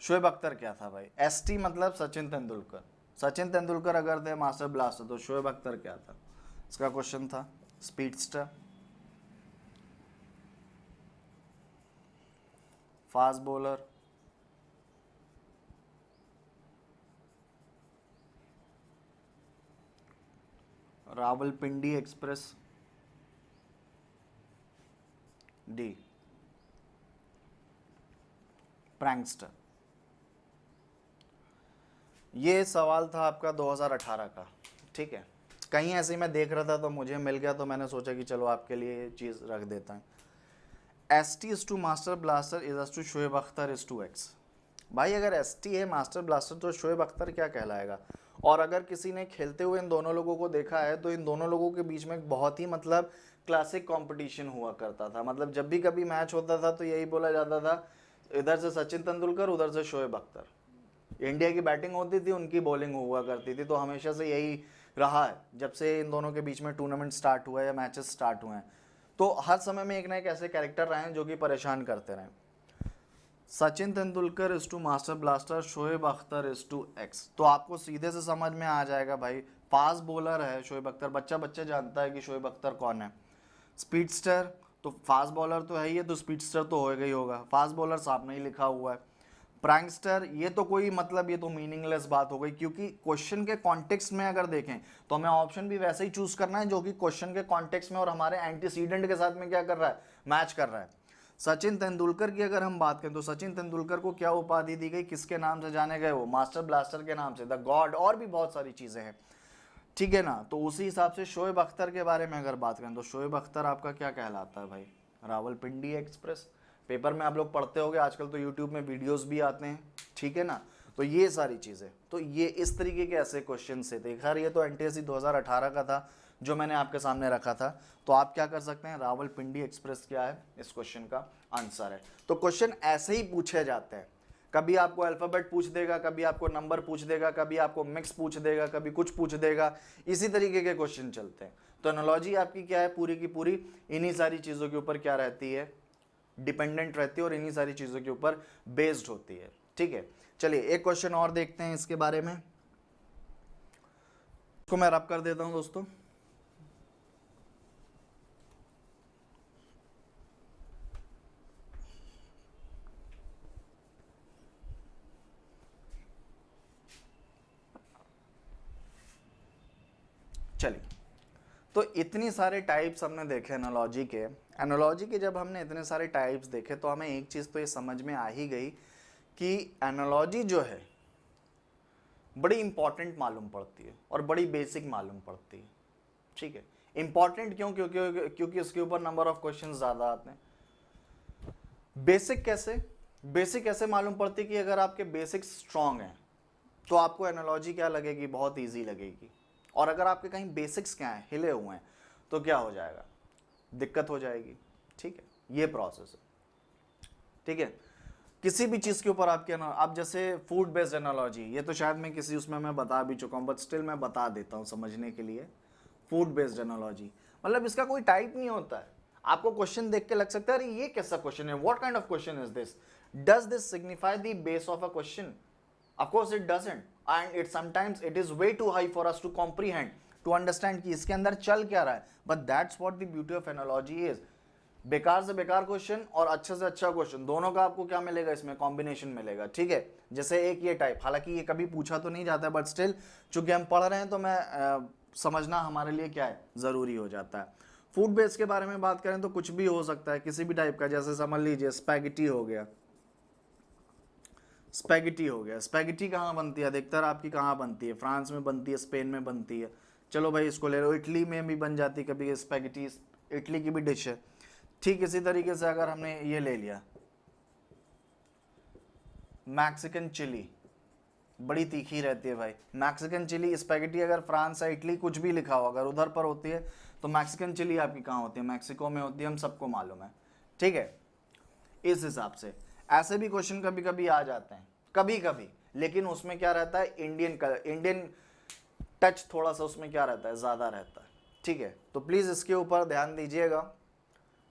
शोएब अख्तर क्या था भाई, ST मतलब सचिन तेंदुलकर, सचिन तेंदुलकर अगर थे मास्टर ब्लास्टर तो शोएब अख्तर क्या था, इसका क्वेश्चन था। Speedster, fast bowler, Rawalpindi express, D prankster. ये सवाल था आपका 2018 का, ठीक है। कहीं ऐसे ही मैं देख रहा था तो मुझे मिल गया, तो मैंने सोचा कि चलो आपके लिए ये चीज़ रख देता है। ST is to master blaster is as to Shoaib Akhtar is to X। भाई अगर ST है मास्टर ब्लास्टर तो शोएब अख्तर क्या कहलाएगा। और अगर किसी ने खेलते हुए इन दोनों लोगों को देखा है तो इन दोनों लोगों के बीच में एक बहुत ही मतलब क्लासिक कंपटीशन हुआ करता था। मतलब जब भी कभी मैच होता था तो यही बोला जाता था, इधर से सचिन तेंदुलकर उधर से शोएब अख्तर। इंडिया की बैटिंग होती थी, उनकी बॉलिंग हुआ करती थी। तो हमेशा से यही रहा है जब से इन दोनों के बीच में टूर्नामेंट स्टार्ट हुआ है या मैचेस स्टार्ट हुए हैं। तो हर समय में एक ना एक ऐसे कैरेक्टर रहे हैं जो कि परेशान करते रहे। Sachin Tendulkar is to master blaster, Shoaib Akhtar is to X। तो आपको सीधे से समझ में आ जाएगा भाई, फास्ट बॉलर है शोएब अख्तर, बच्चा बच्चा जानता है कि शोएब अख्तर कौन है। स्पीडस्टर तो फास्ट बॉलर तो है ही है, तो स्पीडस्टर तो होएगा ही होगा, फास्ट बॉलर सामने ही लिखा हुआ है। प्रैंकस्टर ये तो कोई मतलब, ये तो मीनिंगलेस बात हो गई, क्योंकि क्वेश्चन के कॉन्टेक्स्ट में अगर देखें तो हमें ऑप्शन भी वैसे ही चूज करना है जो कि क्वेश्चन के कॉन्टेक्स्ट में और हमारे एंटीसीडेंट के साथ में क्या कर रहा है, मैच कर रहा है। सचिन तेंदुलकर की अगर हम बात करें तो सचिन तेंदुलकर को क्या उपाधि दी गई, किसके नाम से जाने गए, वो मास्टर ब्लास्टर के नाम से, द गॉड, और भी बहुत सारी चीजें हैं, ठीक है ना। तो उसी हिसाब से शोएब अख्तर के बारे में अगर बात करें तो शोएब अख्तर आपका क्या कहलाता है भाई, रावलपिंडी एक्सप्रेस। पेपर में आप लोग पढ़ते होगे, आजकल तो यूट्यूब में वीडियोस भी आते हैं, ठीक है ना। तो ये सारी चीज़ें, तो ये इस तरीके के ऐसे क्वेश्चन से थे। खैर ये तो एनटीएससी 2018 का था जो मैंने आपके सामने रखा था। तो आप क्या कर सकते हैं, रावलपिंडी एक्सप्रेस क्या है, इस क्वेश्चन का आंसर है। तो क्वेश्चन ऐसे ही पूछे जाते हैं, कभी आपको अल्फ़ाबेट पूछ देगा, कभी आपको नंबर पूछ देगा, कभी आपको मिक्स पूछ देगा, कभी कुछ पूछ देगा, इसी तरीके के क्वेश्चन चलते हैं। तो एनालॉजी आपकी क्या है, पूरी की पूरी इन्हीं सारी चीज़ों के ऊपर क्या रहती है, डिपेंडेंट रहती है, और इन्हीं सारी चीज़ों के ऊपर बेस्ड होती है, ठीक है। चलिए एक क्वेश्चन और देखते हैं इसके बारे में, इसको मैं रब कर देता हूं दोस्तों। चलिए, तो इतनी सारे टाइप्स हमने देखे एनालॉजी के। एनालॉजी के जब हमने इतने सारे टाइप्स देखे तो हमें एक चीज़ तो ये समझ में आ ही गई कि एनालॉजी जो है बड़ी इंपॉर्टेंट मालूम पड़ती है और बड़ी बेसिक मालूम पड़ती है, ठीक है। इंपॉर्टेंट क्यों, क्योंकि उसके ऊपर नंबर ऑफ क्वेश्चन ज़्यादा आते हैं। बेसिक कैसे, बेसिक ऐसे मालूम पड़ती है कि अगर आपके बेसिक्स स्ट्रांग हैं तो आपको एनालॉजी क्या लगेगी, बहुत ईजी लगेगी। और अगर आपके कहीं बेसिक्स क्या हैं, हिले हुए हैं, तो क्या हो जाएगा, दिक्कत हो जाएगी, ठीक है। ये प्रोसेस है, ठीक है। किसी भी चीज़ के ऊपर आपके, आप जैसे फूड बेस्ड एनालॉजी, ये तो शायद मैं किसी उसमें मैं बता भी चुका हूँ, बट स्टिल मैं बता देता हूँ समझने के लिए। फूड बेस्ड एनालॉजी मतलब इसका कोई टाइप नहीं होता है। आपको क्वेश्चन देख के लग सकता है अरे ये कैसा क्वेश्चन है, what kind of question is this, does this signify the base of a question? Of course it doesn't, and it sometimes it is way too high for us to comprehend, to understand कि इसके अंदर चल क्या रहा है। But that's what the beauty of analogy is। बेकार से बेकार क्वेश्चन और अच्छे से अच्छा क्वेश्चन, दोनों का आपको क्या मिलेगा, इसमें कॉम्बिनेशन मिलेगा, ठीक है। जैसे एक ये टाइप, हालांकि ये कभी पूछा तो नहीं जाता है, बट स्टिल चूंकि हम पढ़ रहे हैं तो मैं समझना हमारे लिए क्या है, ज़रूरी हो जाता है। फूड बेस के बारे में बात करें तो कुछ भी हो सकता है, किसी भी टाइप का, जैसे समझ लीजिए स्पैगेटी हो गया, स्पैगेटी हो गया। स्पैगेटी कहाँ बनती है अधिकतर आपकी, कहाँ बनती है, फ्रांस में बनती है, स्पेन में बनती है। चलो भाई इसको ले लो, इटली में भी बन जाती है कभी स्पैगेटी, इटली की भी डिश है। ठीक इसी तरीके से अगर हमने ये ले लिया मैक्सिकन चिली, बड़ी तीखी रहती है भाई मैक्सिकन चिली। स्पैगेटी अगर फ्रांस या इटली कुछ भी लिखा हो अगर उधर पर होती है, तो मैक्सिकन चिली आपकी कहाँ होती है, मैक्सिको में होती है, हम सबको मालूम है। ठीक है, इस हिसाब से ऐसे भी क्वेश्चन कभी कभी आ जाते हैं, कभी कभी, लेकिन उसमें क्या रहता है, इंडियन टच थोड़ा सा उसमें क्या रहता है, ज़्यादा रहता है। ठीक है, तो प्लीज़ इसके ऊपर ध्यान दीजिएगा।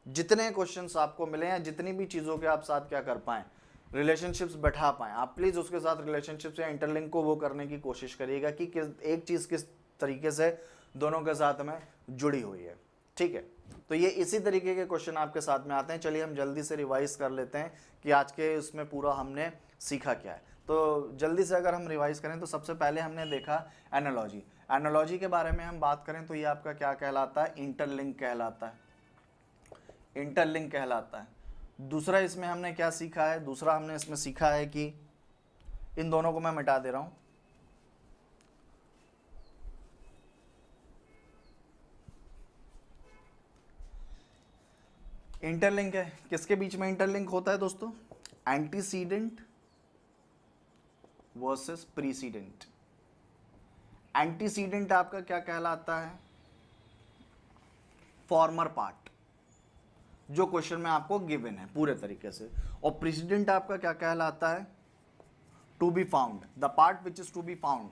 जितने क्वेश्चंस आपको मिले हैं, जितनी भी चीज़ों के आप साथ क्या कर पाएँ, रिलेशनशिप्स बैठा पाएँ, आप प्लीज़ उसके साथ रिलेशनशिप्स या इंटरलिंक को वो करने की कोशिश करिएगा कि एक चीज़ किस तरीके से दोनों के साथ में जुड़ी हुई है। ठीक है, तो ये इसी तरीके के क्वेश्चन आपके साथ में आते हैं। चलिए हम जल्दी से रिवाइज कर लेते हैं कि आज के उसमें पूरा हमने सीखा क्या है। तो जल्दी से अगर हम रिवाइज करें तो सबसे पहले हमने देखा एनालॉजी। एनालॉजी के बारे में हम बात करें तो ये आपका क्या कहलाता है, इंटरलिंक कहलाता है, इंटरलिंक कहलाता है। दूसरा इसमें हमने क्या सीखा है, दूसरा हमने इसमें सीखा है कि इन दोनों को मैं मिटा दे रहा हूं, इंटरलिंक है, किसके बीच में इंटरलिंक होता है दोस्तों, एंटीसीडेंट वर्सेस प्रीसीडेंट। एंटीसीडेंट आपका क्या कहलाता है, फॉर्मर पार्ट, जो क्वेश्चन में आपको गिवन है पूरे तरीके से, और प्रेसिडेंट आपका क्या कहलाता है, to be found, the part which is to be found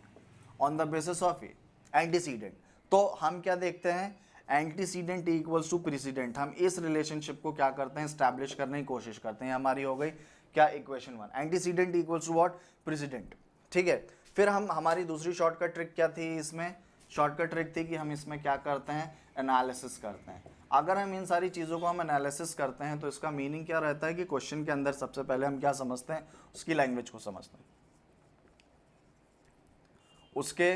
on the basis of antecedent. तो हम क्या देखते हैं, एंटीसीडेंट इक्वल्स टू प्रेसिडेंट, हम इस रिलेशनशिप को क्या करते हैं, स्टैब्लिश करने की कोशिश करते हैं। हमारी हो गई क्या, equation 1, antecedent equals to what, president. ठीक है, फिर हम हमारी दूसरी शॉर्टकट ट्रिक क्या थी, इसमें शॉर्टकट ट्रिक थी कि हम इसमें क्या करते हैं, एनालिसिस करते हैं। अगर हम इन सारी चीज़ों को हम एनालिसिस करते हैं तो इसका मीनिंग क्या रहता है कि क्वेश्चन के अंदर सबसे पहले हम क्या समझते हैं, उसकी लैंग्वेज को समझते हैं, उसके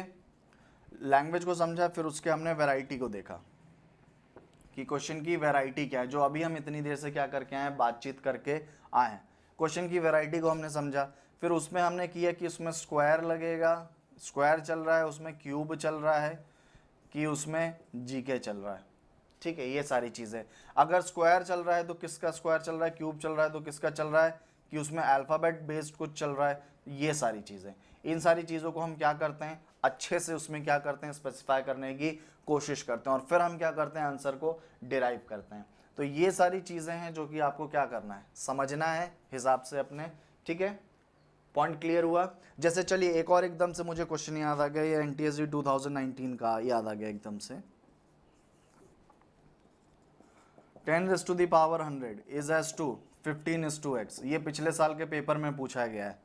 लैंग्वेज को समझा, फिर उसके हमने वैरायटी को देखा कि क्वेश्चन की वैरायटी क्या है, जो अभी हम इतनी देर से क्या करके आए हैं, बातचीत करके आए हैं। क्वेश्चन की वैरायटी को हमने समझा, फिर उसमें हमने किया कि उसमें स्क्वायर लगेगा, स्क्वायर चल रहा है, उसमें क्यूब चल रहा है, कि उसमें जीके चल रहा है। ठीक है, ये सारी चीज़ें, अगर स्क्वायर चल रहा है तो किसका स्क्वायर चल रहा है, क्यूब चल रहा है तो किसका चल रहा है, कि उसमें अल्फ़ाबेट बेस्ड कुछ चल रहा है। ये सारी चीज़ें, इन सारी चीज़ों को हम क्या करते हैं, अच्छे से उसमें क्या करते हैं, स्पेसिफाई करने की कोशिश करते हैं, और फिर हम क्या करते हैं, आंसर को डिराइव करते हैं। तो ये सारी चीज़ें हैं जो कि आपको क्या करना है, समझना है हिसाब से अपने। ठीक है, पॉइंट क्लियर हुआ। जैसे चलिए एक और एकदम से मुझे क्वेश्चन याद आ गया, ये एनटीएसबी 2019 का याद आ गया एकदम से, 10⁻100 इज एज टू 15:x, ये पिछले साल के पेपर में पूछा गया है।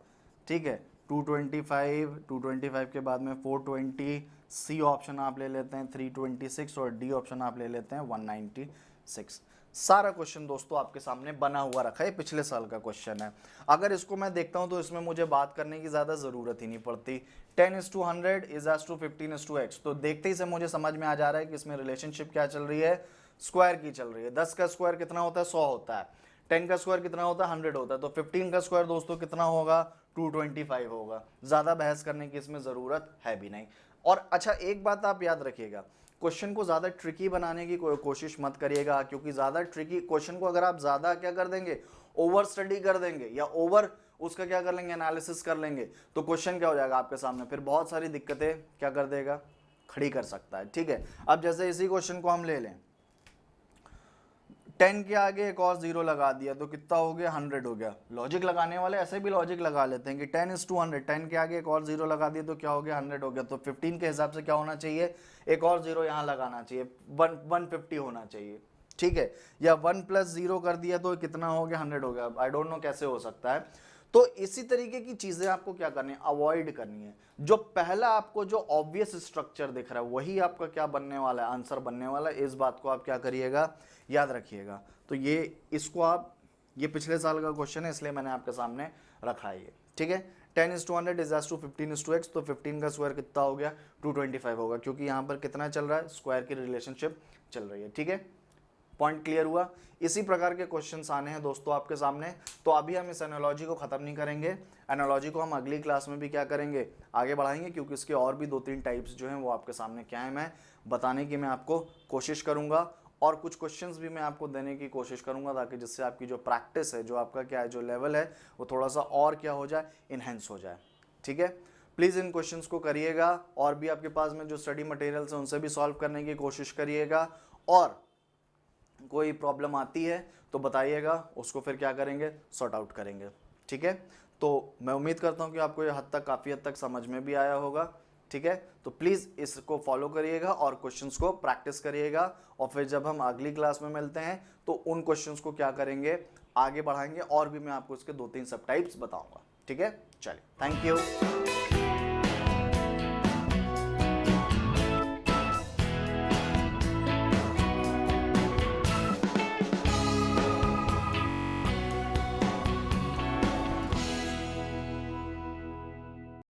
ठीक है, 225 के बाद में 420, सी ऑप्शन आप ले लेते हैं 326, और डी ऑप्शन आप ले लेते हैं 196। सारा क्वेश्चन दोस्तों आपके सामने बना हुआ रखा है, पिछले साल का क्वेश्चन है। अगर इसको मैं देखता हूं तो इसमें मुझे बात करने की ज़्यादा ज़रूरत ही नहीं पड़ती। 10:100 इज एज टू 15:x, तो देखते ही से मुझे समझ में आ जा रहा है कि इसमें रिलेशनशिप क्या चल रही है, स्क्वायर की चल रही है। 10 का स्क्वायर कितना होता है, 100 होता है। 10 का स्क्वायर कितना होता है, 100 होता है। तो 15 का स्क्वायर दोस्तों कितना होगा, 225 होगा। ज़्यादा बहस करने की इसमें ज़रूरत है भी नहीं। और अच्छा एक बात आप याद रखिएगा, क्वेश्चन को ज़्यादा ट्रिकी बनाने की कोशिश मत करिएगा, क्योंकि ज़्यादा ट्रिकी क्वेश्चन को अगर आप ज़्यादा क्या कर देंगे, ओवर स्टडी कर देंगे, या ओवर उसका क्या कर लेंगे, एनालिसिस कर लेंगे, तो क्वेश्चन क्या हो जाएगा आपके सामने, फिर बहुत सारी दिक्कतें क्या कर देगा, खड़ी कर सकता है। ठीक है, अब जैसे इसी क्वेश्चन को हम ले लें, 10 के आगे एक और 0 लगा दिया तो कितना हो गया, 100 हो गया। लॉजिक लगाने वाले ऐसे भी लॉजिक लगा लेते हैं कि 10:100, 10 के आगे एक और 0 लगा दिया तो क्या हो गया, 100 हो गया। तो 15 के हिसाब से क्या होना चाहिए, एक और 0 यहाँ लगाना चाहिए, 150 होना चाहिए। ठीक है, या 1 + 0 कर दिया तो कितना हो गया, 100 हो गया। आई डोंट नो कैसे हो सकता है। तो इसी तरीके की चीजें आपको क्या करनी है, अवॉइड करनी है। जो पहला आपको जो ऑब्वियस स्ट्रक्चर दिख रहा है वही आपका क्या बनने वाला है, आंसर बनने वाला है। इस बात को आप क्या करिएगा, याद रखिएगा। तो ये इसको आप, ये पिछले साल का क्वेश्चन है इसलिए मैंने आपके सामने रखा है ये। ठीक है, 10:100 इज एज टू 15:x, तो 15 का स्क्वायर कितना हो गया, 225 होगा, क्योंकि यहाँ पर कितना चल रहा है, स्क्वायर की रिलेशनशिप चल रही है। ठीक है, पॉइंट क्लियर हुआ। इसी प्रकार के क्वेश्चंस आने हैं दोस्तों आपके सामने। तो अभी हम इस एनालॉजी को खत्म नहीं करेंगे, एनालॉजी को हम अगली क्लास में भी क्या करेंगे, आगे बढ़ाएंगे, क्योंकि इसके और भी 2-3 टाइप्स जो हैं वो आपके सामने क्या है मैं बताने की मैं आपको कोशिश करूंगा, और कुछ क्वेश्चंस भी मैं आपको देने की कोशिश करूंगा, ताकि जिससे आपकी जो प्रैक्टिस है, जो आपका क्या है, जो लेवल है, वो थोड़ा सा और क्या हो जाए, इनहेंस हो जाए। ठीक है, प्लीज़ इन क्वेश्चंस को करिएगा, और भी आपके पास में जो स्टडी मटेरियल्स हैं उनसे भी सॉल्व करने की कोशिश करिएगा, और कोई प्रॉब्लम आती है तो बताइएगा, उसको फिर क्या करेंगे, सॉर्ट आउट करेंगे। ठीक है, तो मैं उम्मीद करता हूँ कि आपको ये काफ़ी हद तक समझ में भी आया होगा। ठीक है, तो प्लीज़ इसको फॉलो करिएगा और क्वेश्चंस को प्रैक्टिस करिएगा, और फिर जब हम अगली क्लास में मिलते हैं तो उन क्वेश्चंस को क्या करेंगे, आगे बढ़ाएंगे, और भी मैं आपको इसके 2-3 सब टाइप्स बताऊंगा। ठीक है, चलिए, थैंक यू।